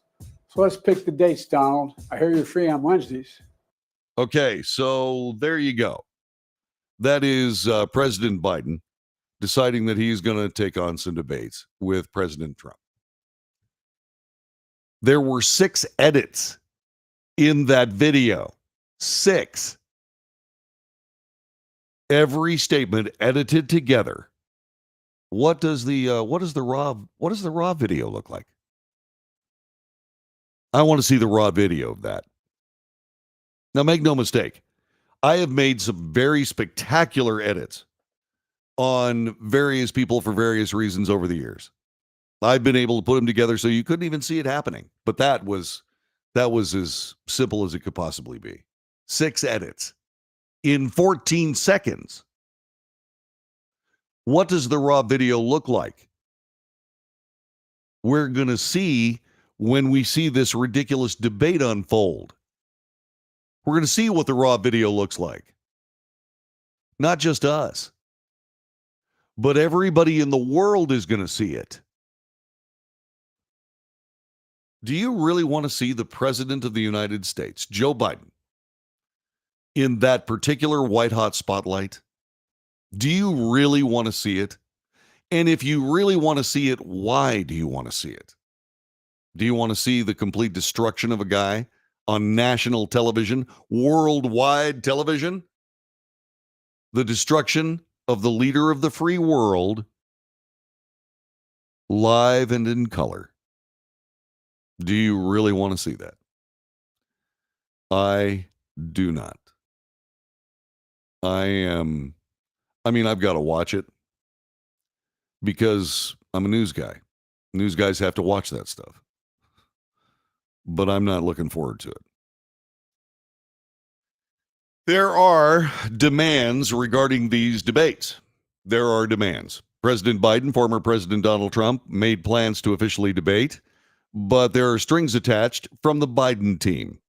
So let's pick the dates, Donald. I hear you're free on Wednesdays. Okay, so there you go. That is President Biden deciding that he's going to take on some debates with President Trump. There were 6 edits in that video. 6. Every statement edited together. What does the raw video look like? I want to see the raw video of that. Now, make no mistake, I have made some very spectacular edits on various people for various reasons over the years. I've been able to put them together so you couldn't even see it happening. But that was as simple as it could possibly be. 6 edits in 14 seconds. What does the raw video look like? We're going to see when we see this ridiculous debate unfold. We're going to see what the raw video looks like. Not just us, but everybody in the world is going to see it. Do you really want to see the President of the United States, Joe Biden, in that particular white-hot spotlight? Do you really want to see it? And if you really want to see it, why do you want to see it? Do you want to see the complete destruction of a guy on national television, worldwide television? The destruction of the leader of the free world, live and in color. Do you really want to see that? I do not. I've got to watch it because I'm a news guy. News guys have to watch that stuff. But I'm not looking forward to it. There are demands regarding these debates. There are demands. President Biden, former President Donald Trump, made plans to officially debate, but there are strings attached from the Biden team.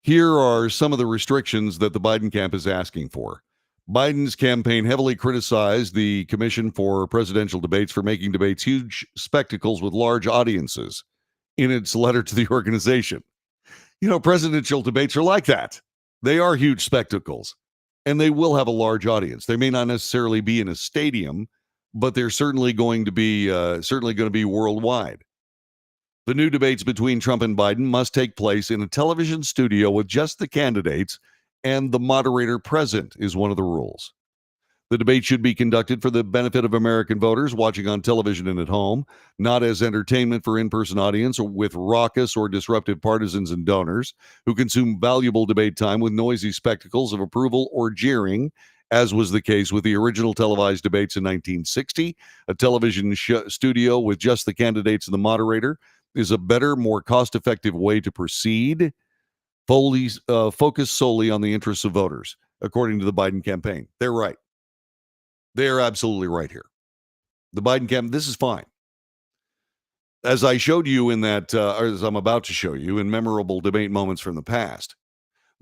Here are some of the restrictions that the Biden camp is asking for. Biden's campaign heavily criticized the Commission for Presidential Debates for making debates huge spectacles with large audiences in its letter to the organization. You know, presidential debates are like that. They are huge spectacles, and they will have a large audience. They may not necessarily be in a stadium, but they're certainly going to be worldwide. The new debates between Trump and Biden must take place in a television studio with just the candidates and the moderator present is one of the rules. The debate should be conducted for the benefit of American voters watching on television and at home, not as entertainment for in-person audience or with raucous or disruptive partisans and donors who consume valuable debate time with noisy spectacles of approval or jeering, as was the case with the original televised debates in 1960. A television studio with just the candidates and the moderator is a better, more cost-effective way to proceed. Focus solely on the interests of voters, according to the Biden campaign. They're right. They're absolutely right here. The Biden campaign, this is fine. As I showed you in that, or as I'm about to show you in memorable debate moments from the past,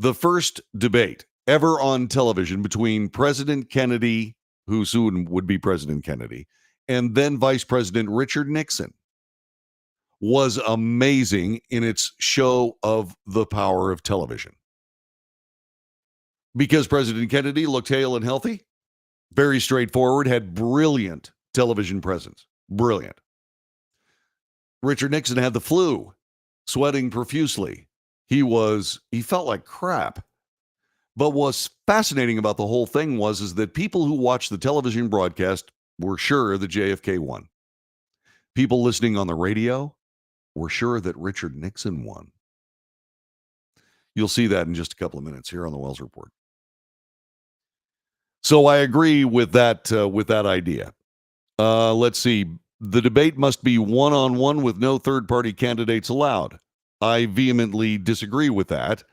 the first debate ever on television between President Kennedy, who soon would be President Kennedy, and then Vice President Richard Nixon was amazing in its show of the power of television. Because President Kennedy looked hale and healthy, very straightforward, had brilliant television presence. Brilliant. Richard Nixon had the flu, sweating profusely. He felt like crap. But what's fascinating about the whole thing is that people who watched the television broadcast were sure that JFK won. People listening on the radio were sure that Richard Nixon won. You'll see that in just a couple of minutes here on the Wells Report. So I agree with that idea. Let's see. The debate must be one-on-one with no third-party candidates allowed. I vehemently disagree with that.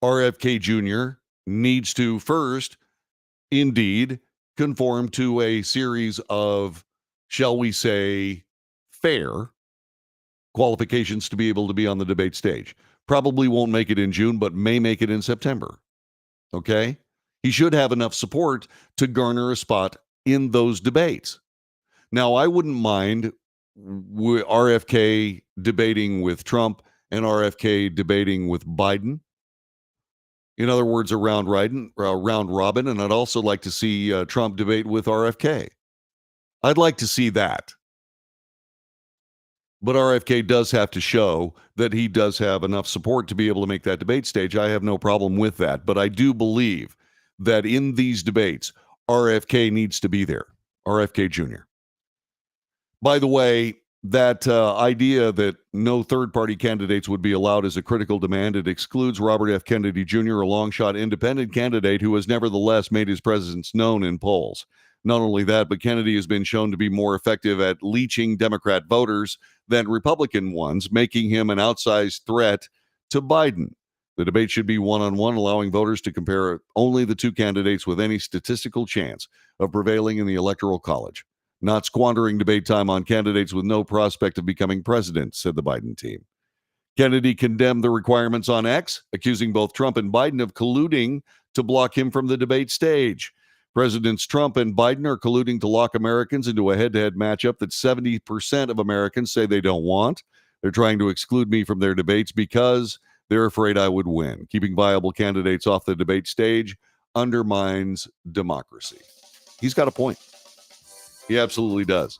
RFK Jr. needs to first, indeed, conform to a series of, shall we say, fair qualifications to be able to be on the debate stage. Probably won't make it in June, but may make it in September. Okay? He should have enough support to garner a spot in those debates. Now, I wouldn't mind RFK debating with Trump and RFK debating with Biden. In other words, a round robin, and I'd also like to see Trump debate with RFK. I'd like to see that. But RFK does have to show that he does have enough support to be able to make that debate stage. I have no problem with that. But I do believe that in these debates, RFK needs to be there, RFK Jr. By the way, that idea that no third-party candidates would be allowed is a critical demand. It excludes Robert F. Kennedy Jr., a long-shot independent candidate who has nevertheless made his presence known in polls. Not only that, but Kennedy has been shown to be more effective at leeching Democrat voters than Republican ones, making him an outsized threat to Biden. The debate should be one-on-one, allowing voters to compare only the two candidates with any statistical chance of prevailing in the Electoral College. Not squandering debate time on candidates with no prospect of becoming president, said the Biden team. Kennedy condemned the requirements on X, accusing both Trump and Biden of colluding to block him from the debate stage. Presidents Trump and Biden are colluding to lock Americans into a head-to-head matchup that 70% of Americans say they don't want. They're trying to exclude me from their debates because they're afraid I would win. Keeping viable candidates off the debate stage undermines democracy. He's got a point. He absolutely does.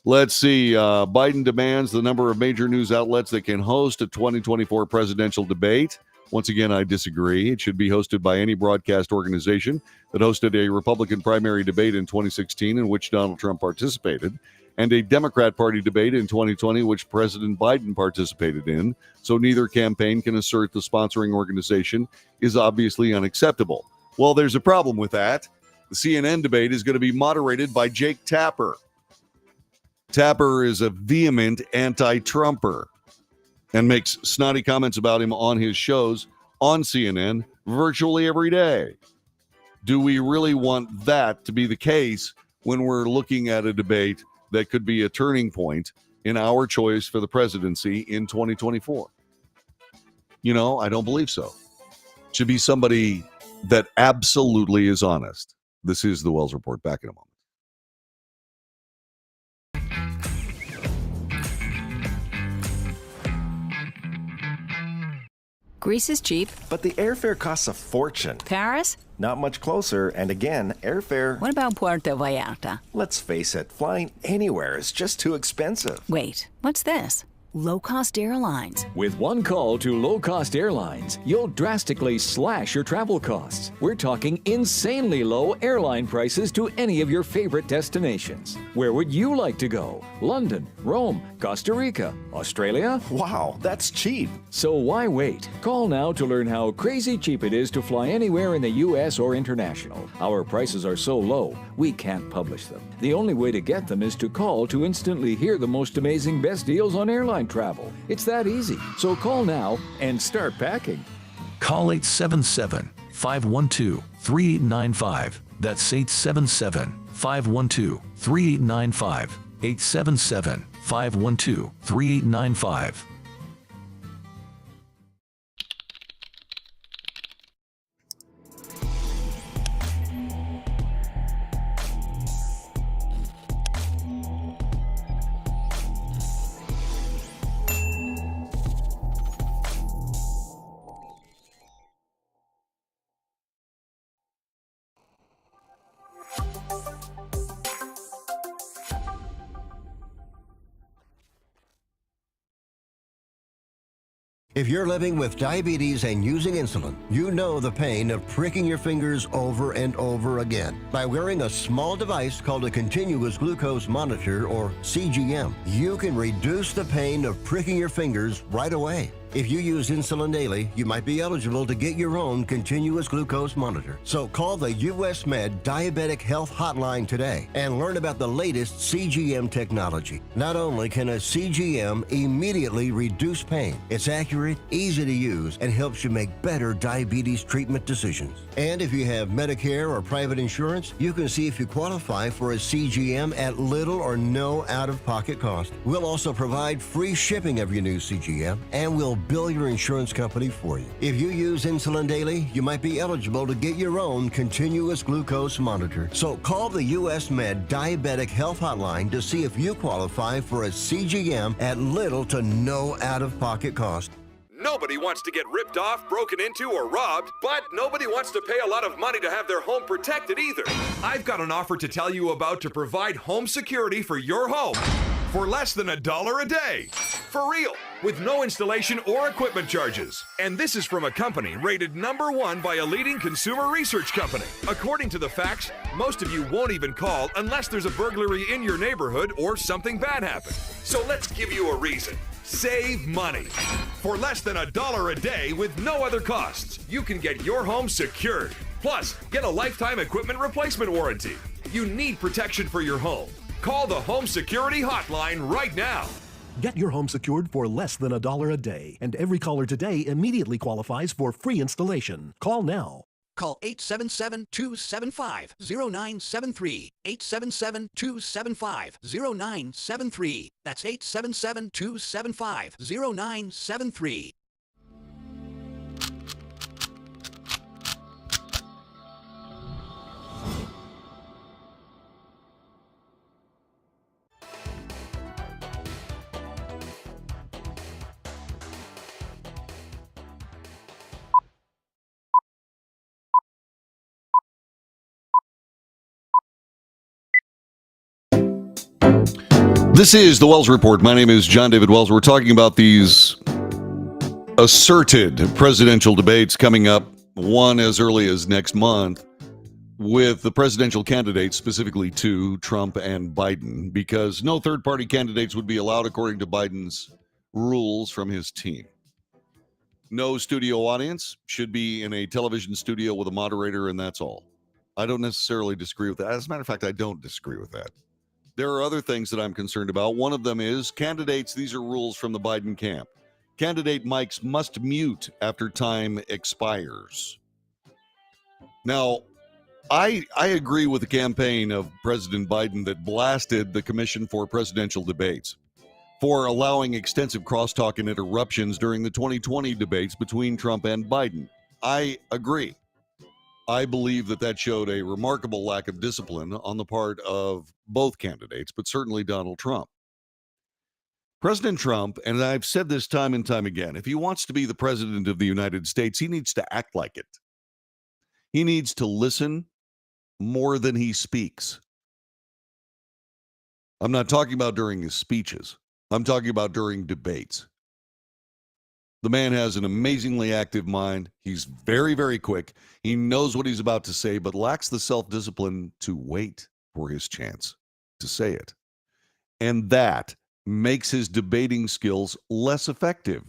Let's see. Biden demands the number of major news outlets that can host a 2024 presidential debate. Once again, I disagree. It should be hosted by any broadcast organization that hosted a Republican primary debate in 2016 in which Donald Trump participated, and a Democrat Party debate in 2020 which President Biden participated in, so neither campaign can assert the sponsoring organization is obviously unacceptable. Well, there's a problem with that. The CNN debate is going to be moderated by Jake Tapper. Tapper is a vehement anti-Trumper and makes snotty comments about him on his shows on CNN virtually every day. Do we really want that to be the case when we're looking at a debate that could be a turning point in our choice for the presidency in 2024? You know, I don't believe so. It should be somebody that absolutely is honest. This is the Wells Report. Back in a moment. Greece is cheap. But the airfare costs a fortune. Paris? Not much closer, and again, airfare... What about Puerto Vallarta? Let's face it, flying anywhere is just too expensive. Wait, what's this? Low-cost airlines. With one call to low-cost airlines, you'll drastically slash your travel costs. We're talking insanely low airline prices to any of your favorite destinations. Where would you like to go? London, Rome, Costa Rica, Australia? Wow, that's cheap. So why wait? Call now to learn how crazy cheap it is to fly anywhere in the U.S. or international. Our prices are so low, we can't publish them. The only way to get them is to call to instantly hear the most amazing best deals on airline travel. It's that easy. So call now and start packing. Call 877-512-3895. That's 877-512-3895. 877-512-3895. If you're living with diabetes and using insulin, you know the pain of pricking your fingers over and over again. By wearing a small device called a continuous glucose monitor, or CGM, you can reduce the pain of pricking your fingers right away. If you use insulin daily, you might be eligible to get your own continuous glucose monitor. So call the US Med Diabetic Health Hotline today and learn about the latest CGM technology. Not only can a CGM immediately reduce pain, it's accurate, easy to use, and helps you make better diabetes treatment decisions. And if you have Medicare or private insurance, you can see if you qualify for a CGM at little or no out-of-pocket cost. We'll also provide free shipping of your new CGM, and we'll bill your insurance company for you. If you use insulin daily, you might be eligible to get your own continuous glucose monitor. So call the US Med Diabetic Health Hotline to see if you qualify for a CGM at little to no out-of-pocket cost. Nobody wants to get ripped off, broken into, or robbed, but nobody wants to pay a lot of money to have their home protected either. I've got an offer to tell you about to provide home security for your home for less than $1 a day. For real, with no installation or equipment charges. And this is from a company rated #1 by a leading consumer research company. According to the facts, most of you won't even call unless there's a burglary in your neighborhood or something bad happened. So let's give you a reason. Save money. For less than $1 a day with no other costs, you can get your home secured. Plus, get a lifetime equipment replacement warranty. You need protection for your home. Call the Home Security Hotline right now. Get your home secured for less than $1 a day, and every caller today immediately qualifies for free installation. Call now. Call 877-275-0973. 877-275-0973. That's 877-275-0973. This is the Wells Report. My name is John David Wells. We're talking about these asserted presidential debates coming up, one as early as next month, with the presidential candidates, specifically two, Trump and Biden, because no third-party candidates would be allowed according to Biden's rules from his team. No studio audience, should be in a television studio with a moderator, and that's all. I don't necessarily disagree with that. As a matter of fact, I don't disagree with that. There are other things that I'm concerned about. One of them is candidates. These are rules from the Biden camp. Candidate mics must mute after time expires. Now, I agree with the campaign of President Biden that blasted the Commission for Presidential Debates for allowing extensive crosstalk and interruptions during the 2020 debates between Trump and Biden. I agree. I believe that showed a remarkable lack of discipline on the part of both candidates, but certainly Donald Trump. President Trump, and I've said this time and time again, if he wants to be the president of the United States, he needs to act like it. He needs to listen more than he speaks. I'm not talking about during his speeches. I'm talking about during debates. The man has an amazingly active mind. He's very, very quick. He knows what he's about to say, but lacks the self-discipline to wait for his chance to say it. And that makes his debating skills less effective.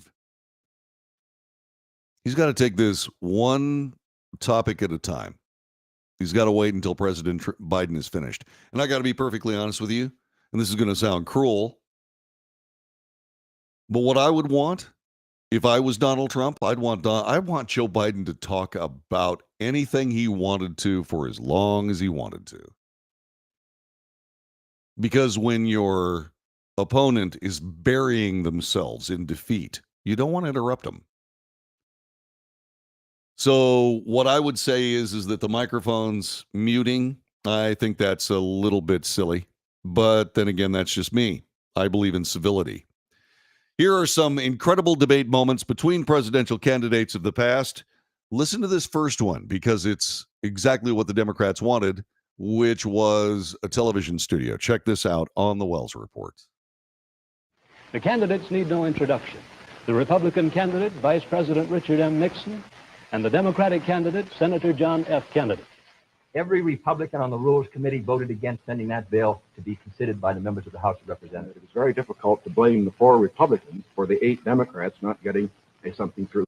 He's got to take this one topic at a time. He's got to wait until President Biden is finished. And I got to be perfectly honest with you, and this is going to sound cruel, but what I would want, if I was Donald Trump, I want Joe Biden to talk about anything he wanted to for as long as he wanted to. Because when your opponent is burying themselves in defeat, you don't want to interrupt them. So what I would say is that the microphone's muting. I think that's a little bit silly. But then again, that's just me. I believe in civility. Here are some incredible debate moments between presidential candidates of the past. Listen to this first one because it's exactly what the Democrats wanted, which was a television studio. Check this out on the Wells Report. The candidates need no introduction. the Republican candidate, Vice President Richard M. Nixon, and the Democratic candidate, Senator John F. Kennedy. Every Republican on the Rules Committee voted against sending that bill to be considered by the members of the House of Representatives. It was very difficult to blame the 4 Republicans for the 8 Democrats not getting something through.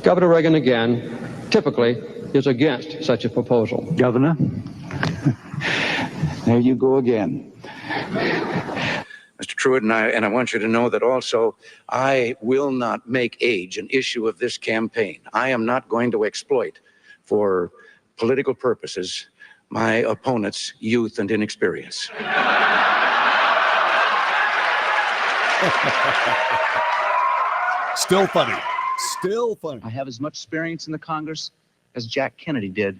Governor Reagan, again, typically is against such a proposal. Governor, there you go again. Mr. Truitt, and I want you to know that also I will not make age an issue of this campaign. I am not going to exploit for political purposes my opponent's youth and inexperience. Still funny. Still funny. I have as much experience in the Congress as Jack Kennedy did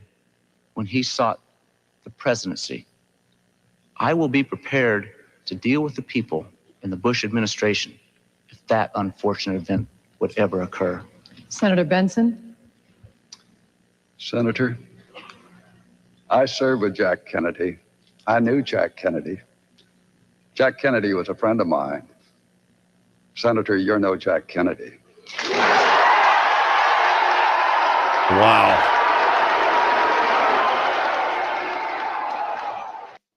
when he sought the presidency. I will be prepared to deal with the people in the Bush administration if that unfortunate event would ever occur. Senator Benson? Senator, I served with Jack Kennedy. I knew Jack Kennedy. Jack Kennedy was a friend of mine. Senator, you're no Jack Kennedy. Wow.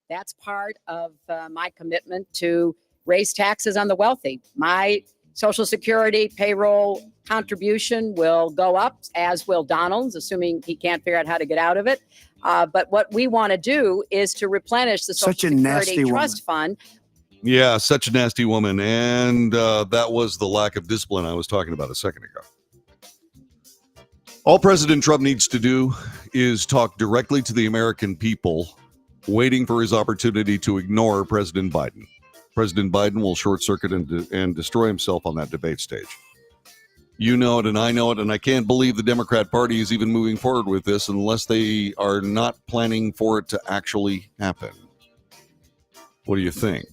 That's part of my commitment to raise taxes on the wealthy. My Social Security payroll contribution will go up, as will Donald's, assuming he can't figure out how to get out of it. But what we want to do is to replenish the Social Security Trust Fund. Yeah, such a nasty woman. And that was the lack of discipline I was talking about a second ago. All President Trump needs to do is talk directly to the American people, waiting for his opportunity to ignore President Biden. President Biden will short circuit and destroy himself on that debate stage. You know it and I know it, and I can't believe the Democrat Party is even moving forward with this unless they are not planning for it to actually happen. What do you think?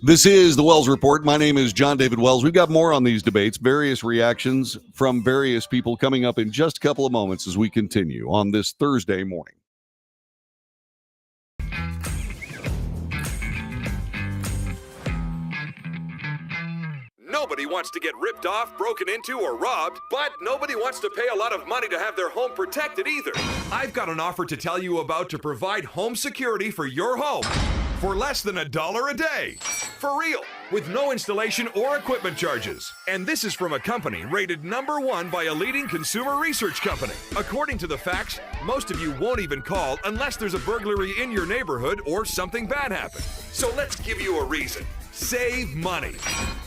This is the Wells Report. My name is John David Wells. We've got more on these debates, various reactions from various people coming up in just a couple of moments as we continue on this Thursday morning. Nobody wants to get ripped off, broken into, or robbed, but nobody wants to pay a lot of money to have their home protected either. I've got an offer to tell you about to provide home security for your home for less than $1 a day. For real, with no installation or equipment charges. And this is from a company rated #1 by a leading consumer research company. According to the facts, most of you won't even call unless there's a burglary in your neighborhood or something bad happened. So let's give you a reason. Save money.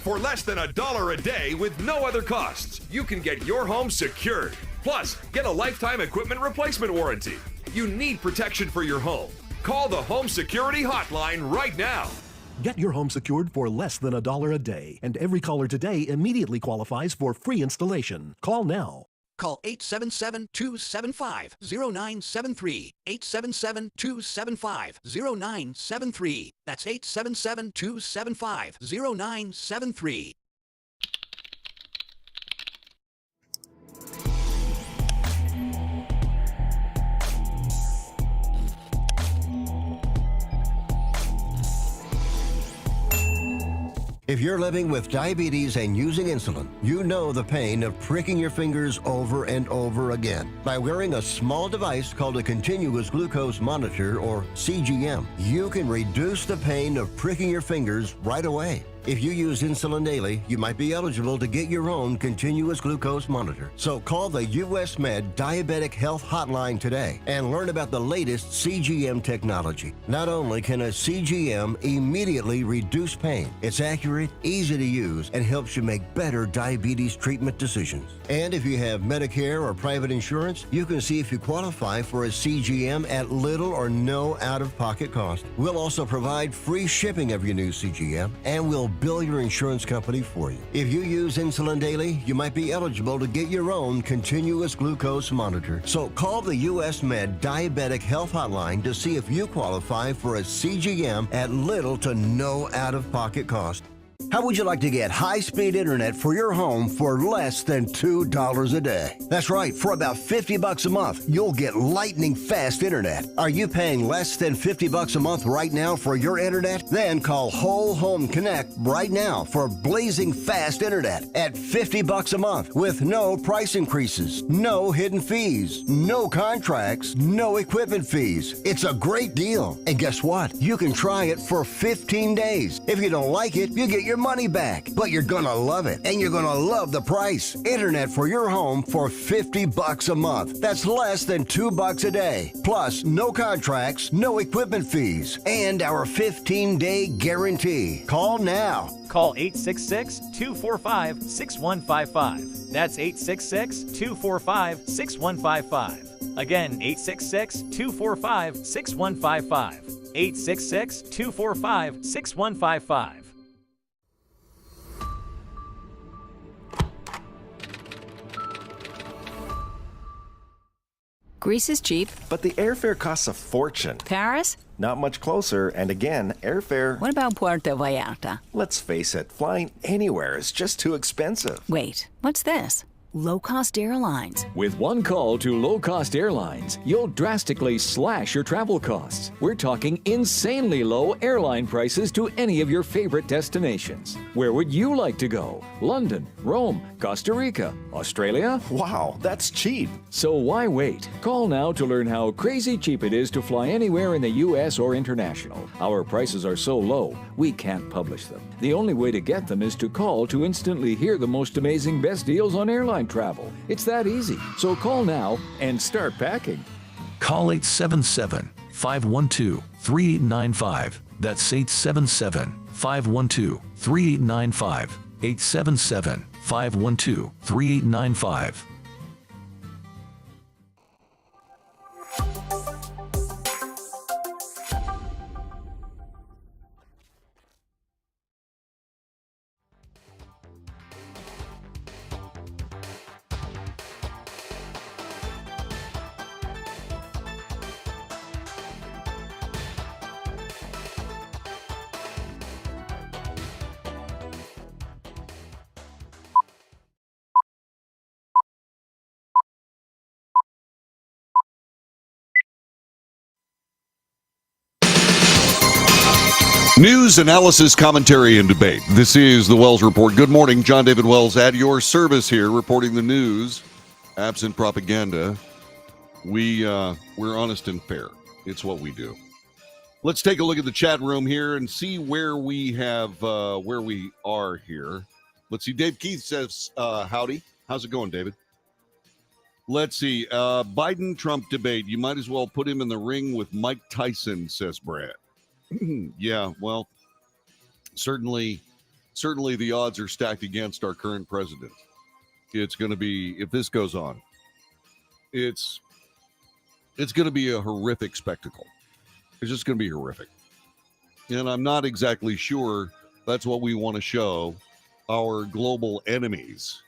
For less than $1 a day with no other costs, you can get your home secured. Plus, get a lifetime equipment replacement warranty. You need protection for your home. Call the Home Security Hotline right now. Get your home secured for less than $1 a day, and every caller today immediately qualifies for free installation. Call now. Call 877-275-0973. 877-275-0973. That's 877-275-0973. If you're living with diabetes and using insulin, you know the pain of pricking your fingers over and over again. By wearing a small device called a continuous glucose monitor, or CGM, you can reduce the pain of pricking your fingers right away. If you use insulin daily, you might be eligible to get your own continuous glucose monitor. So call the US Med Diabetic Health Hotline today and learn about the latest CGM technology. Not only can a CGM immediately reduce pain, it's accurate, easy to use, and helps you make better diabetes treatment decisions. And if you have Medicare or private insurance, you can see if you qualify for a CGM at little or no out-of-pocket cost. We'll also provide free shipping of your new CGM, and we'll bill your insurance company for you. If you use insulin daily, you might be eligible to get your own continuous glucose monitor. So call the US Med Diabetic Health Hotline to see if you qualify for a CGM at little to no out-of-pocket cost. How would you like to get high-speed internet for your home for less than $2 a day? That's right, for about $50 a month, you'll get lightning fast internet. Are you paying less than $50 a month right now for your internet? Then call Whole Home Connect right now for blazing fast internet at $50 a month with no price increases, no hidden fees, no contracts, no equipment fees. It's a great deal. And guess what? You can try it for 15 days. If you don't like it, you get your money back. But you're gonna love it, and you're gonna love the price. Internet for your home for $50 a month. That's less than $2 a day. Plus, no contracts, no equipment fees, and our 15-day guarantee. Call now. Call 866-245-6155. That's 866-245-6155. Again, 866-245-6155. 866-245-6155. Greece is cheap. But the airfare costs a fortune. Paris? Not much closer, and again, airfare... What about Puerto Vallarta? Let's face it, flying anywhere is just too expensive. Wait, what's this? Low-cost airlines. With one call to low-cost airlines, you'll drastically slash your travel costs. We're talking insanely low airline prices to any of your favorite destinations. Where would you like to go? London, Rome, Costa Rica, Australia? Wow, that's cheap. So why wait? Call now to learn how crazy cheap it is to fly anywhere in the U.S. or international. Our prices are so low, we can't publish them. The only way to get them is to call to instantly hear the most amazing best deals on airline travel. It's that easy. So call now and start packing. Call 877-512-3895. That's 877-512-3895. 877-512-3895. News, analysis, commentary, and debate. This is the Wells Report. Good morning. John David Wells at your service here, reporting the news. Absent propaganda. We're honest and fair. It's what we do. Let's take a look at the chat room here and see where we are here. Let's see. Dave Keith says, howdy. How's it going, David? Let's see. Biden-Trump debate. You might as well put him in the ring with Mike Tyson, says Brad. Yeah, well, certainly the odds are stacked against our current president. It's going to be, if this goes on, it's going to be a horrific spectacle. It's just going to be horrific. And I'm not exactly sure that's what we want to show our global enemies,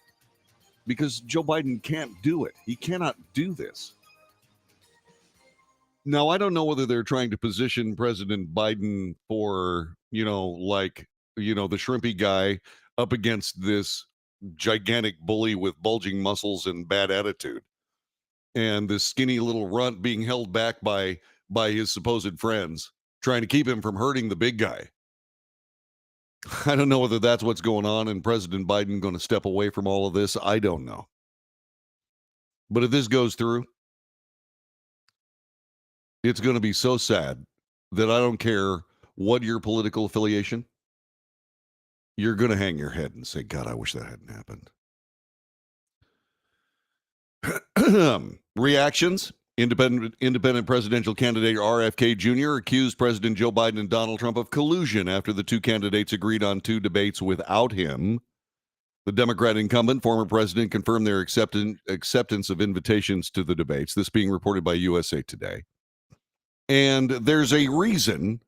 because Joe Biden can't do it. He cannot do this. Now, I don't know whether they're trying to position President Biden for, the shrimpy guy up against this gigantic bully with bulging muscles and bad attitude, and this skinny little runt being held back by his supposed friends, trying to keep him from hurting the big guy. I don't know whether that's what's going on, and President Biden going to step away from all of this. I don't know. But if this goes through, it's going to be so sad that I don't care what your political affiliation, you're going to hang your head and say, God, I wish that hadn't happened. Reactions. Independent presidential candidate RFK Jr. accused President Joe Biden and Donald Trump of collusion after the two candidates agreed on 2 debates without him. The Democrat incumbent, former president, confirmed their acceptance of invitations to the debates, this being reported by USA Today. And there's a reason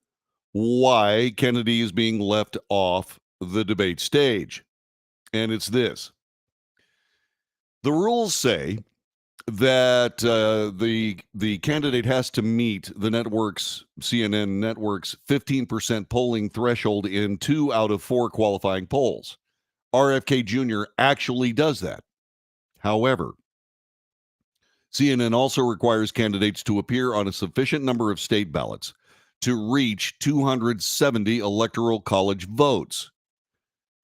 why Kennedy is being left off the debate stage. And it's this. The rules say that the candidate has to meet the CNN network's 15% polling threshold in 2 out of 4 qualifying polls. RFK Jr. actually does that. However, CNN also requires candidates to appear on a sufficient number of state ballots to reach 270 electoral college votes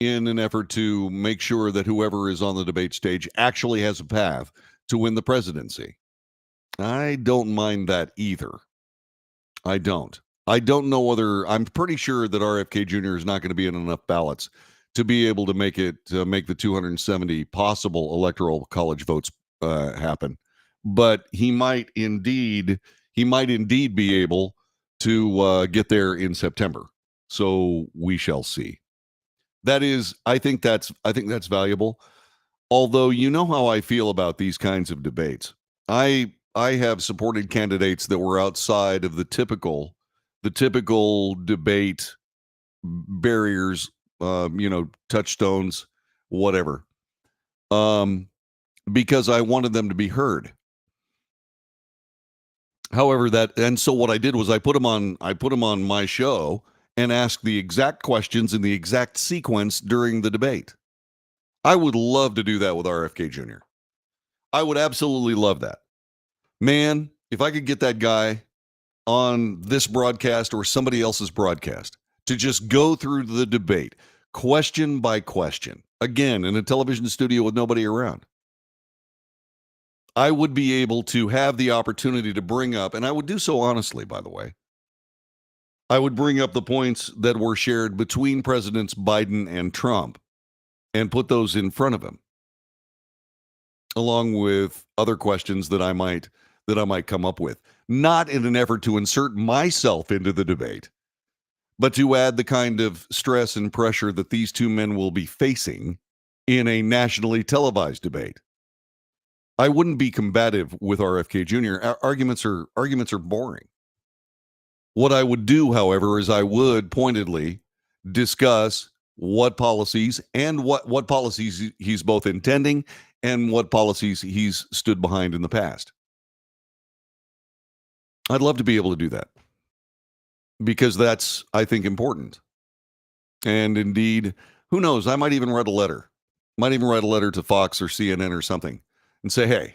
in an effort to make sure that whoever is on the debate stage actually has a path to win the presidency. I don't mind that either. I don't. I don't know whether, I'm pretty sure that RFK Jr. is not going to be in enough ballots to be able to make the 270 possible electoral college votes happen. But he might indeed be able to get there in September. So we shall see. I think that's valuable. Although you know how I feel about these kinds of debates. I have supported candidates that were outside of the typical debate barriers, touchstones, whatever. Because I wanted them to be heard. However, so what I did was I put them on my show and asked the exact questions in the exact sequence during the debate. I would love to do that with RFK Jr. I would absolutely love that. Man, if I could get that guy on this broadcast or somebody else's broadcast to just go through the debate, question by question, again, in a television studio with nobody around, I would be able to have the opportunity to bring up, and I would do so honestly, by the way, I would bring up the points that were shared between Presidents Biden and Trump and put those in front of him, along with other questions that I might come up with, not in an effort to insert myself into the debate, but to add the kind of stress and pressure that these two men will be facing in a nationally televised debate. I wouldn't be combative with RFK Jr. Arguments are boring. What I would do, however, is I would pointedly discuss what policies and what policies he's both intending and what policies he's stood behind in the past. I'd love to be able to do that because that's, I think, important. And indeed, who knows? I might even write a letter. To Fox or CNN or something and say, hey,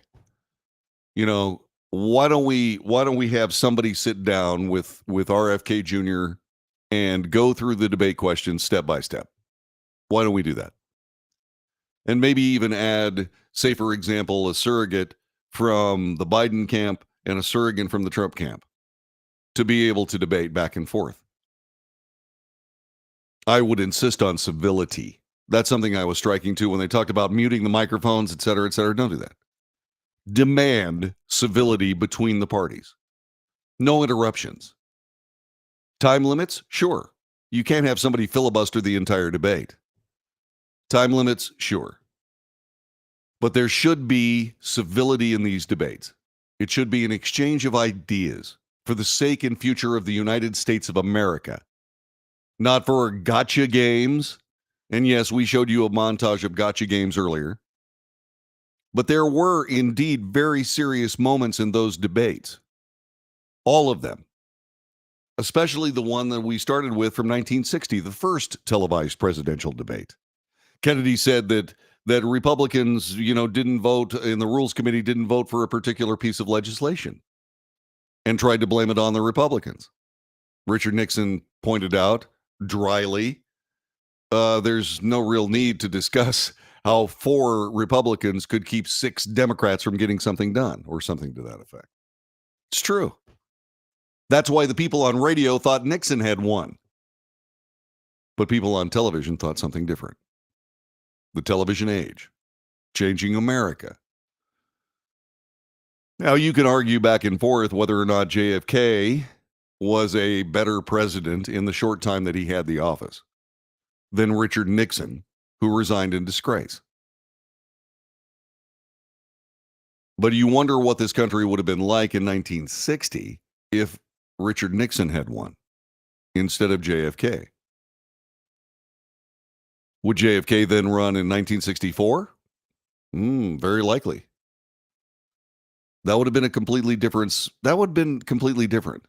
why don't we have somebody sit down with RFK Jr. and go through the debate questions step by step? Why don't we do that? And maybe even add, say, for example, a surrogate from the Biden camp and a surrogate from the Trump camp to be able to debate back and forth. I would insist on civility. That's something I was striking to when they talked about muting the microphones, et cetera, et cetera. Don't do that. Demand civility between the parties. No interruptions. Time limits? Sure. You can't have somebody filibuster the entire debate. Time limits? Sure. But there should be civility in these debates. It should be an exchange of ideas for the sake and future of the United States of America. Not for gotcha games. And yes, we showed you a montage of gotcha games earlier. But there were indeed very serious moments in those debates. All of them. Especially the one that we started with from 1960, the first televised presidential debate. Kennedy said that Republicans, didn't vote in the Rules Committee, didn't vote for a particular piece of legislation and tried to blame it on the Republicans. Richard Nixon pointed out dryly, there's no real need to discuss how 4 Republicans could keep 6 Democrats from getting something done, or something to that effect. It's true. That's why the people on radio thought Nixon had won. But people on television thought something different. The television age, changing America. Now, you can argue back and forth whether or not JFK was a better president in the short time that he had the office than Richard Nixon, who resigned in disgrace. But you wonder what this country would have been like in 1960 if Richard Nixon had won instead of JFK. Would JFK then run in 1964? Very likely. That would have been completely different.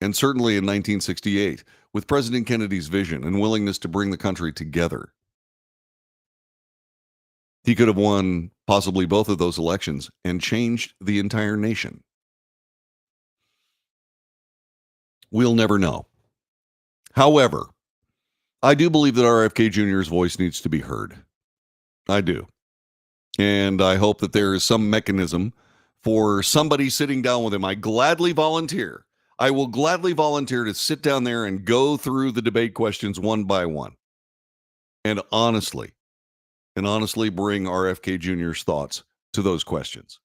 And certainly in 1968, with President Kennedy's vision and willingness to bring the country together, he could have won possibly both of those elections and changed the entire nation. We'll never know. However, I do believe that RFK Jr.'s voice needs to be heard. I do. And I hope that there is some mechanism for somebody sitting down with him. I will gladly volunteer to sit down there and go through the debate questions one by one. And honestly bring RFK Jr.'s thoughts to those questions.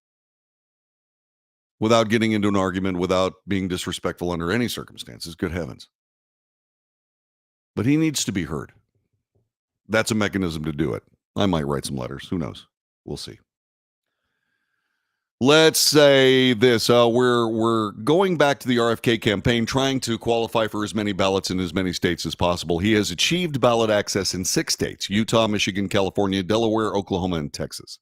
Without getting into an argument, without being disrespectful under any circumstances. Good heavens. But he needs to be heard. That's a mechanism to do it. I might write some letters. Who knows? We'll see. Let's say this. We're going back to the RFK campaign, trying to qualify for as many ballots in as many states as possible. He has achieved ballot access in 6 states: Utah, Michigan, California, Delaware, Oklahoma, and Texas.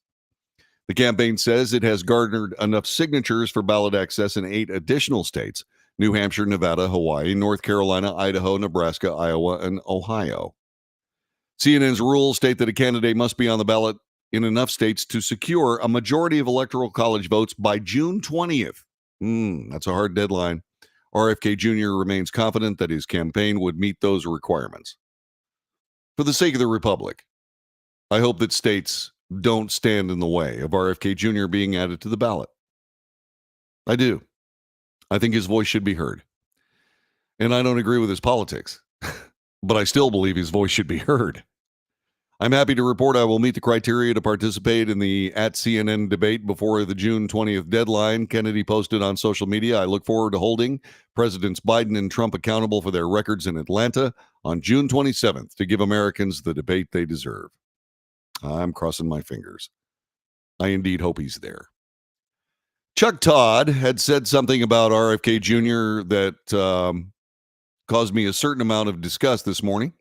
The campaign says it has garnered enough signatures for ballot access in 8 additional states: New Hampshire, Nevada, Hawaii, North Carolina, Idaho, Nebraska, Iowa, and Ohio. CNN's rules state that a candidate must be on the ballot in enough states to secure a majority of electoral college votes by June 20th. That's a hard deadline. RFK Jr. remains confident that his campaign would meet those requirements. For the sake of the Republic, I hope that states don't stand in the way of RFK Jr. being added to the ballot. I do. I think his voice should be heard. And I don't agree with his politics, but I still believe his voice should be heard. I'm happy to report I will meet the criteria to participate in the @CNN debate before the June 20th deadline. Kennedy posted on social media, I look forward to holding Presidents Biden and Trump accountable for their records in Atlanta on June 27th to give Americans the debate they deserve. I'm crossing my fingers. I indeed hope he's there. Chuck Todd had said something about RFK Jr. that caused me a certain amount of disgust this morning.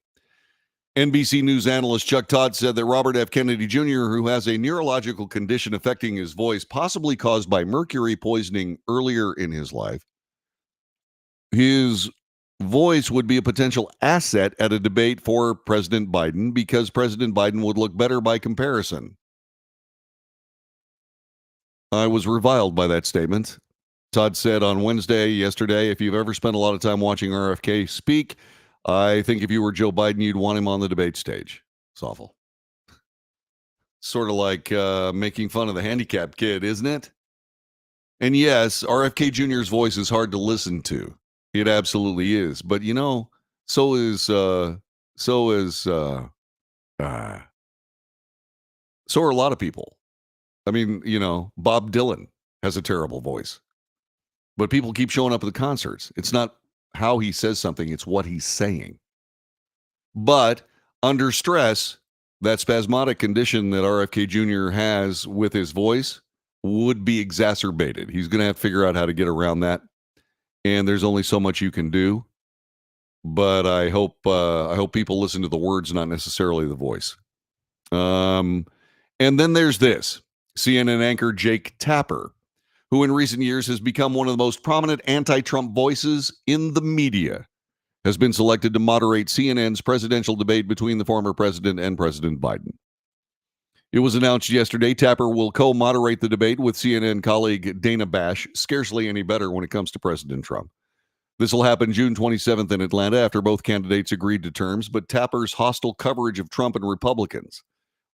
NBC News analyst Chuck Todd said that Robert F. Kennedy Jr., who has a neurological condition affecting his voice, possibly caused by mercury poisoning earlier in his life, his voice would be a potential asset at a debate for President Biden because President Biden would look better by comparison. I was reviled by that statement. Todd said on yesterday, if you've ever spent a lot of time watching RFK speak, I think if you were Joe Biden, you'd want him on the debate stage. It's awful. Sort of like making fun of the handicapped kid, isn't it? And yes, RFK Jr.'s voice is hard to listen to. It absolutely is. But so are a lot of people. I mean, Bob Dylan has a terrible voice. But people keep showing up at the concerts. It's not how he says something, it's what he's saying. But under stress, that spasmodic condition that RFK Jr. has with his voice would be exacerbated. He's going to have to figure out how to get around that. And there's only so much you can do. But I hope people listen to the words, not necessarily the voice. And then there's this. CNN anchor Jake Tapper, who in recent years has become one of the most prominent anti-Trump voices in the media, has been selected to moderate CNN's presidential debate between the former president and President Biden. It was announced yesterday Tapper will co-moderate the debate with CNN colleague Dana Bash, scarcely any better when it comes to President Trump. This will happen June 27th in Atlanta after both candidates agreed to terms, but Tapper's hostile coverage of Trump and Republicans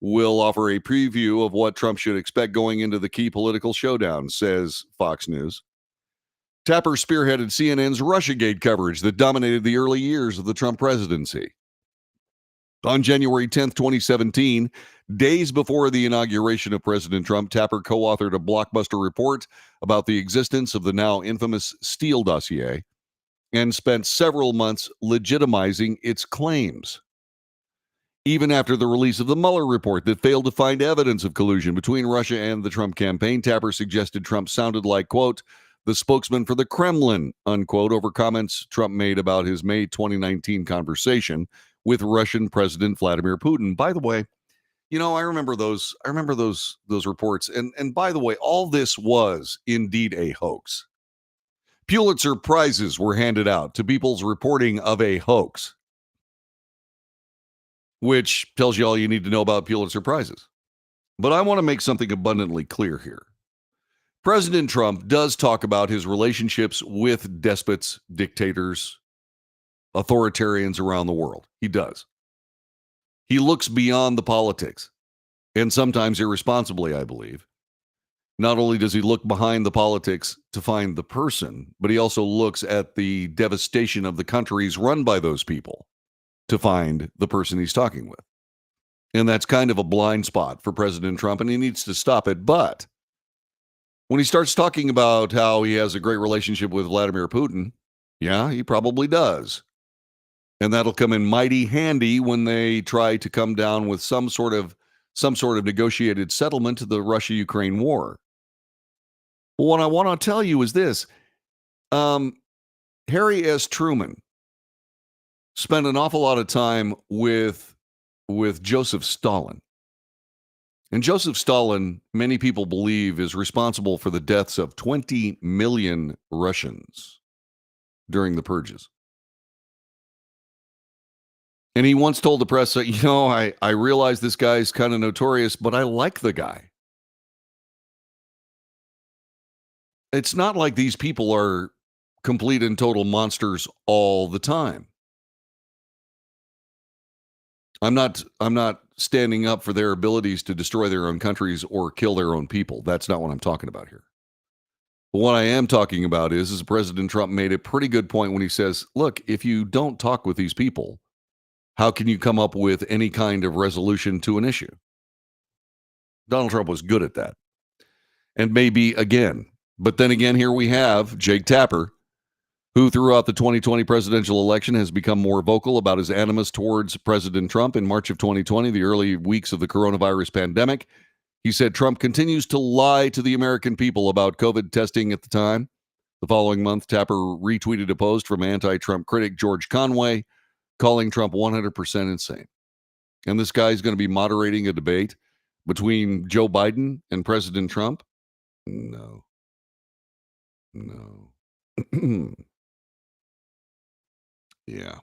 will offer a preview of what Trump should expect going into the key political showdown, says Fox News. Tapper spearheaded CNN's Russiagate coverage that dominated the early years of the Trump presidency. On January 10th, 2017, days before the inauguration of President Trump, Tapper co-authored a blockbuster report about the existence of the now infamous Steele dossier and spent several months legitimizing its claims. Even after the release of the Mueller report that failed to find evidence of collusion between Russia and the Trump campaign, Tapper suggested Trump sounded like, quote, the spokesman for the Kremlin, unquote, over comments Trump made about his May 2019 conversation with Russian President Vladimir Putin. By the way, I remember those reports. And by the way, all this was indeed a hoax. Pulitzer Prizes were handed out to people's reporting of a hoax, which tells you all you need to know about Pulitzer Prizes. But I want to make something abundantly clear here. President Trump does talk about his relationships with despots, dictators, authoritarians around the world. He does. He looks beyond the politics, and sometimes irresponsibly, I believe. Not only does he look behind the politics to find the person, but he also looks at the devastation of the countries run by those people to find the person he's talking with. And that's kind of a blind spot for President Trump, and he needs to stop it. But when he starts talking about how he has a great relationship with Vladimir Putin, yeah, he probably does. And that'll come in mighty handy when they try to come down with some sort of negotiated settlement to the Russia-Ukraine war. Well, what I want to tell you is this. Harry S. Truman spent an awful lot of time with Joseph Stalin. And Joseph Stalin, many people believe, is responsible for the deaths of 20 million Russians during the purges. And he once told the press, I realize this guy's kind of notorious, but I like the guy. It's not like these people are complete and total monsters all the time. I'm not standing up for their abilities to destroy their own countries or kill their own people. That's not what I'm talking about here. But what I am talking about is President Trump made a pretty good point when he says, look, if you don't talk with these people, how can you come up with any kind of resolution to an issue? Donald Trump was good at that. And maybe again. But then again, here we have Jake Tapper, who throughout the 2020 presidential election has become more vocal about his animus towards President Trump. In March of 2020, the early weeks of the coronavirus pandemic, he said Trump continues to lie to the American people about COVID testing at the time. The following month, Tapper retweeted a post from anti-Trump critic George Conway, calling Trump 100% insane. And this guy is going to be moderating a debate between Joe Biden and President Trump? No. Yeah.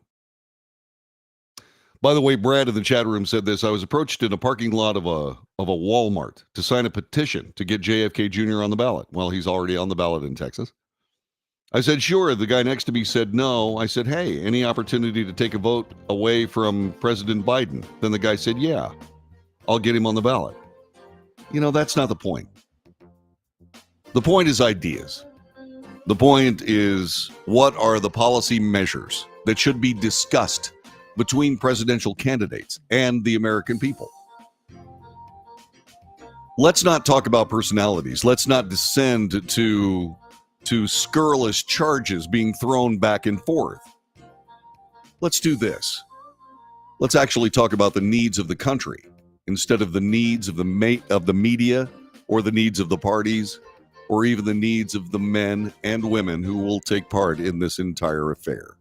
By the way, Brad in the chat room said this. I was approached in a parking lot of a Walmart to sign a petition to get JFK Jr. on the ballot. Well, he's already on the ballot in Texas. I said, sure. The guy next to me said no. I said, hey, any opportunity to take a vote away from President Biden? Then the guy said, yeah, I'll get him on the ballot. That's not the point. The point is ideas. The point is, what are the policy measures that should be discussed between presidential candidates and the American people? Let's not talk about personalities. Let's not descend to scurrilous charges being thrown back and forth. Let's do this. Let's actually talk about the needs of the country instead of the needs of the media or the needs of the parties or even the needs of the men and women who will take part in this entire affair.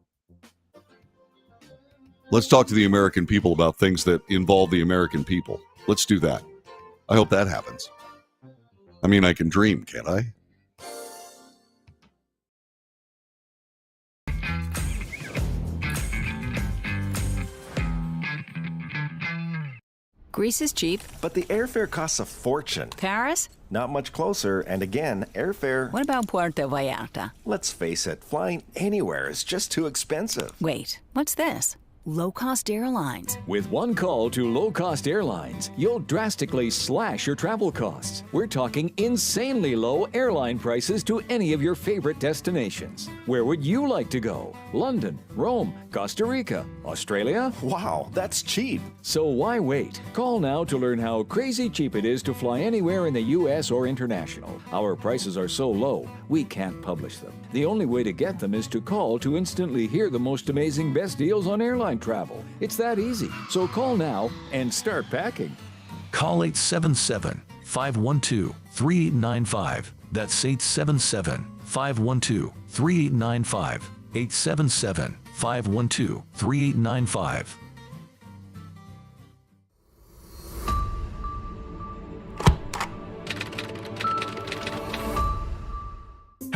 Let's talk to the American people about things that involve the American people. Let's do that. I hope that happens. I mean, I can dream, can't I? Greece is cheap. But the airfare costs a fortune. Paris? Not much closer, and again, airfare... What about Puerto Vallarta? Let's face it, flying anywhere is just too expensive. Wait, what's this? Low-cost airlines. With one call to low-cost airlines, you'll drastically slash your travel costs. We're talking insanely low airline prices to any of your favorite destinations. Where would you like to go? London, Rome, Costa Rica, Australia? Wow, that's cheap. So why wait? Call now to learn how crazy cheap it is to fly anywhere in the U.S. or international. Our prices are so low, we can't publish them. The only way to get them is to call to instantly hear the most amazing best deals on airline travel. It's that easy. So call now and start packing. Call 877-512-3895. That's 877-512-3895. 877-512-3895.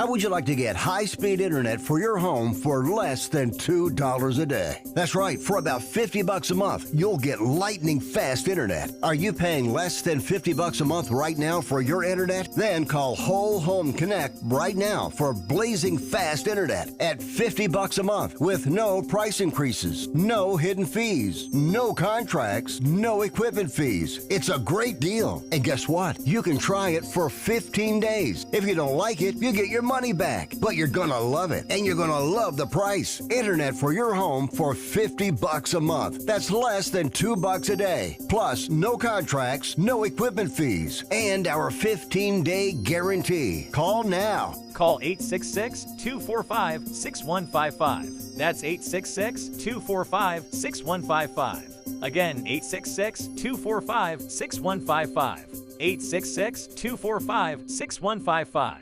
How would you like to get high-speed internet for your home for less than $2 a day? That's right, for about $50 a month, you'll get lightning fast internet. Are you paying less than $50 a month right now for your internet? Then call Whole Home Connect right now for blazing fast internet at $50 a month with no price increases, no hidden fees, no contracts, no equipment fees. It's a great deal. And guess what? You can try it for 15 days. If you don't like it, you get your money back. But you're gonna love it, and you're gonna love the price. Internet for your home for $50 a month. That's less than $2 a day. Plus, no contracts, no equipment fees, and our 15-day guarantee. Call now. Call 866-245-6155. That's 866-245-6155. Again, 866-245-6155. 866-245-6155.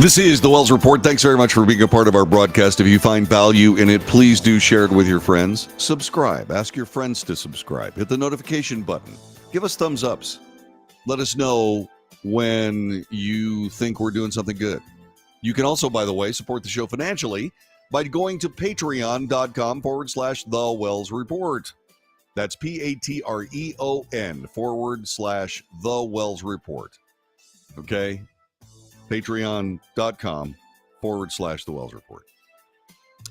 This is the Wells Report. Thanks very much for being a part of our broadcast. If you find value in it, please do share it with your friends. Subscribe. Ask your friends to subscribe. Hit the notification button. Give us thumbs ups. Let us know when you think we're doing something good. You can also, by the way, support the show financially by going to patreon.com/The Wells Report. That's PATREON/The Wells Report. Okay? Patreon.com/The Wells Report.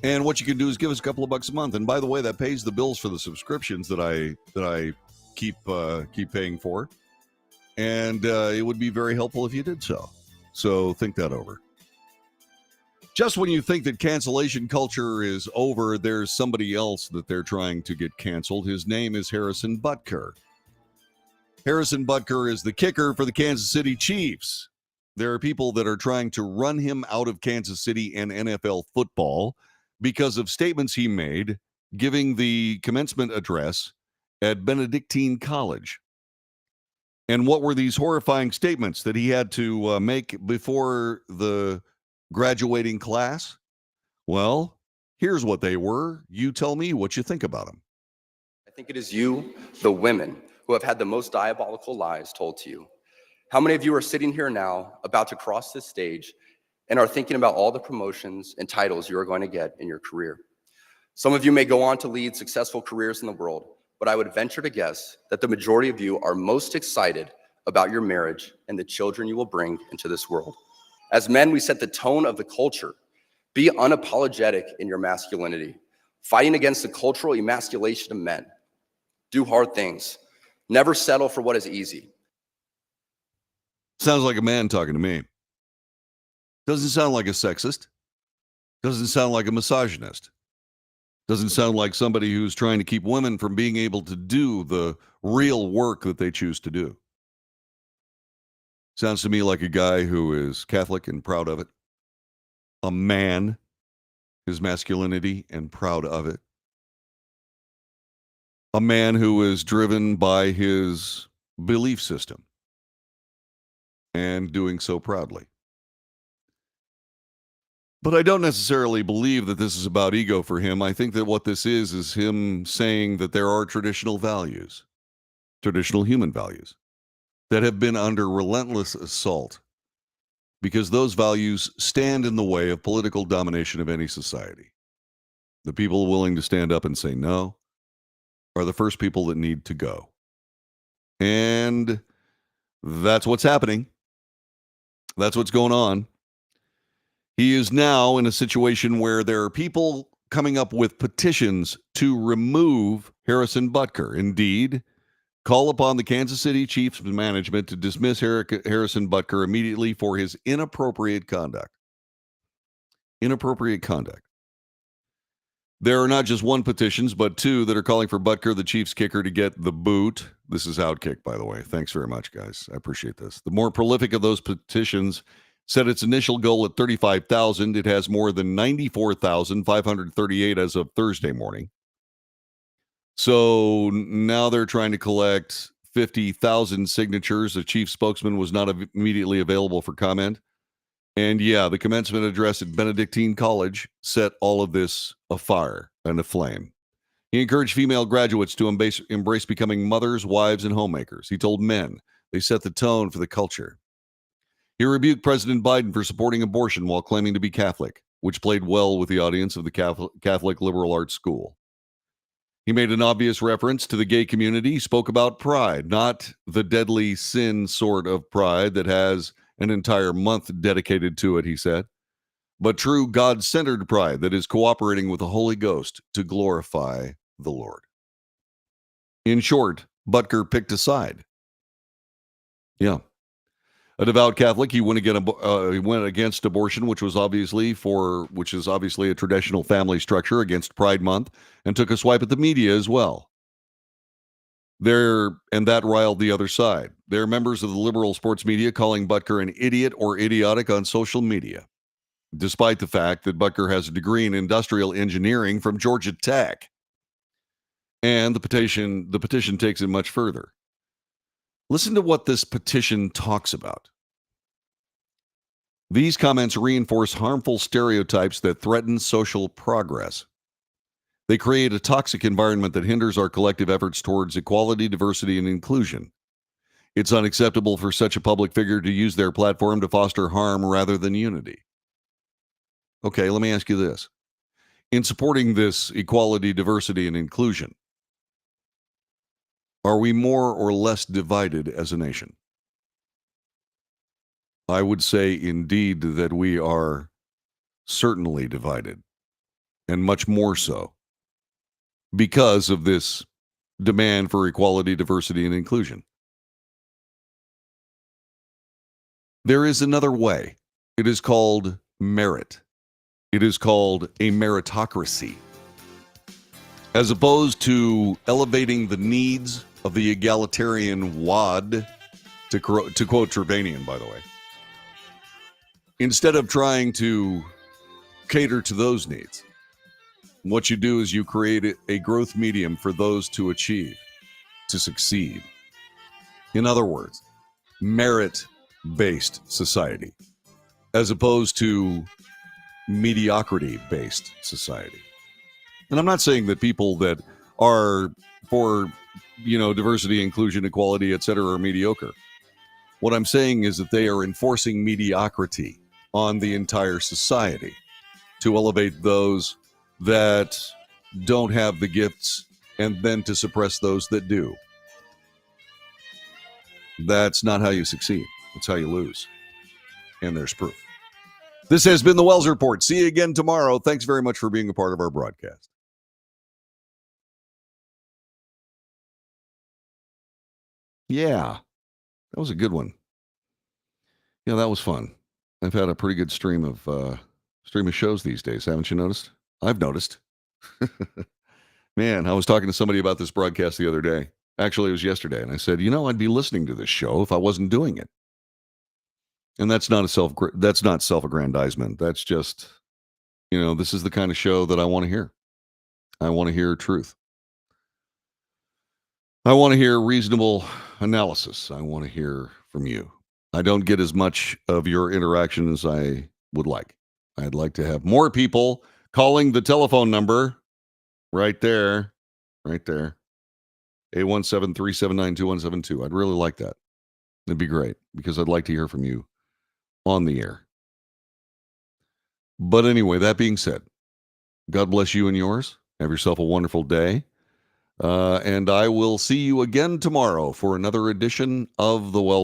And what you can do is give us a couple of bucks a month. And by the way, that pays the bills for the subscriptions that I keep paying for. And it would be very helpful if you did so. So think that over. Just when you think that cancellation culture is over, there's somebody else that they're trying to get canceled. His name is Harrison Butker. Harrison Butker is the kicker for the Kansas City Chiefs. There are people that are trying to run him out of Kansas City and NFL football because of statements he made giving the commencement address at Benedictine College. And what were these horrifying statements that he had to make before the graduating class? Well, here's what they were. You tell me what you think about them. I think it is you, the women, who have had the most diabolical lies told to you. How many of you are sitting here now about to cross this stage and are thinking about all the promotions and titles you are going to get in your career? Some of you may go on to lead successful careers in the world, but I would venture to guess that the majority of you are most excited about your marriage and the children you will bring into this world. As men, we set the tone of the culture. Be unapologetic in your masculinity, fighting against the cultural emasculation of men. Do hard things. Never settle for what is easy. Sounds like a man talking to me. Doesn't sound like a sexist. Doesn't sound like a misogynist. Doesn't sound like somebody who's trying to keep women from being able to do the real work that they choose to do. Sounds to me like a guy who is Catholic and proud of it. A man, his masculinity and proud of it. A man who is driven by his belief system and doing so proudly. But I don't necessarily believe that this is about ego for him. I think that what this is him saying that there are traditional values, traditional human values, that have been under relentless assault because those values stand in the way of political domination of any society. The people willing to stand up and say no are the first people that need to go. And that's what's happening. That's what's going on. He is now in a situation where there are people coming up with petitions to remove Harrison Butker. Indeed, call upon the Kansas City Chiefs management to dismiss Harrison Butker immediately for his inappropriate conduct. Inappropriate conduct. There are not just one petitions, but two that are calling for Butker, the Chiefs kicker, to get the boot. This is Outkick, by the way. Thanks very much, guys. I appreciate this. The more prolific of those petitions set its initial goal at 35,000. It has more than 94,538 as of Thursday morning. So now they're trying to collect 50,000 signatures. The chief spokesman was not immediately available for comment. And yeah, the commencement address at Benedictine College set all of this afire and aflame. He encouraged female graduates to embrace becoming mothers, wives, and homemakers. He told men they set the tone for the culture. He rebuked President Biden for supporting abortion while claiming to be Catholic, which played well with the audience of the Catholic liberal arts school. He made an obvious reference to the gay community. He spoke about pride, not the deadly sin sort of pride that has an entire month dedicated to it, he said, but true God-centered pride that is cooperating with the Holy Ghost to glorify the Lord. In short, Butker picked a side. Yeah. A devout Catholic, he went against abortion, which is obviously a traditional family structure, against Pride Month, and took a swipe at the media as well. And that riled the other side. There are members of the liberal sports media calling Butker an idiot or idiotic on social media, despite the fact that Butker has a degree in industrial engineering from Georgia Tech. And the petition takes it much further. Listen to what this petition talks about. These comments reinforce harmful stereotypes that threaten social progress. They create a toxic environment that hinders our collective efforts towards equality, diversity, and inclusion. It's unacceptable for such a public figure to use their platform to foster harm rather than unity. Okay, let me ask you this. In supporting this equality, diversity, and inclusion, are we more or less divided as a nation? I would say indeed that we are certainly divided, and much more so, because of this demand for equality, diversity, and inclusion. There is another way. It is called merit. It is called a meritocracy. As opposed to elevating the needs of the egalitarian wad, to quote Trevanian, by the way, instead of trying to cater to those needs, what you do is you create a growth medium for those to achieve, to succeed. In other words, merit-based society, as opposed to mediocrity-based society. And I'm not saying that people that are for, diversity, inclusion, equality, etc., are mediocre. What I'm saying is that they are enforcing mediocrity on the entire society to elevate those that don't have the gifts and then to suppress those that do. That's not how you succeed. That's how you lose. And there's proof. This has been the Wells Report. See you again tomorrow. Thanks very much for being a part of our broadcast. Yeah, that was a good one. Yeah, that was fun. I've had a pretty good stream of shows these days. Haven't you noticed? I've noticed. Man, I was talking to somebody about this broadcast the other day. Actually, it was yesterday. And I said, I'd be listening to this show if I wasn't doing it. And that's not self-aggrandizement. That's just, this is the kind of show that I want to hear. I want to hear truth. I want to hear reasonable analysis. I want to hear from you. I don't get as much of your interaction as I would like. I'd like to have more people calling the telephone number right there. 817-379-2172. I'd really like that. It'd be great because I'd like to hear from you on the air. But anyway, that being said, God bless you and yours. Have yourself a wonderful day. And I will see you again tomorrow for another edition of The Well.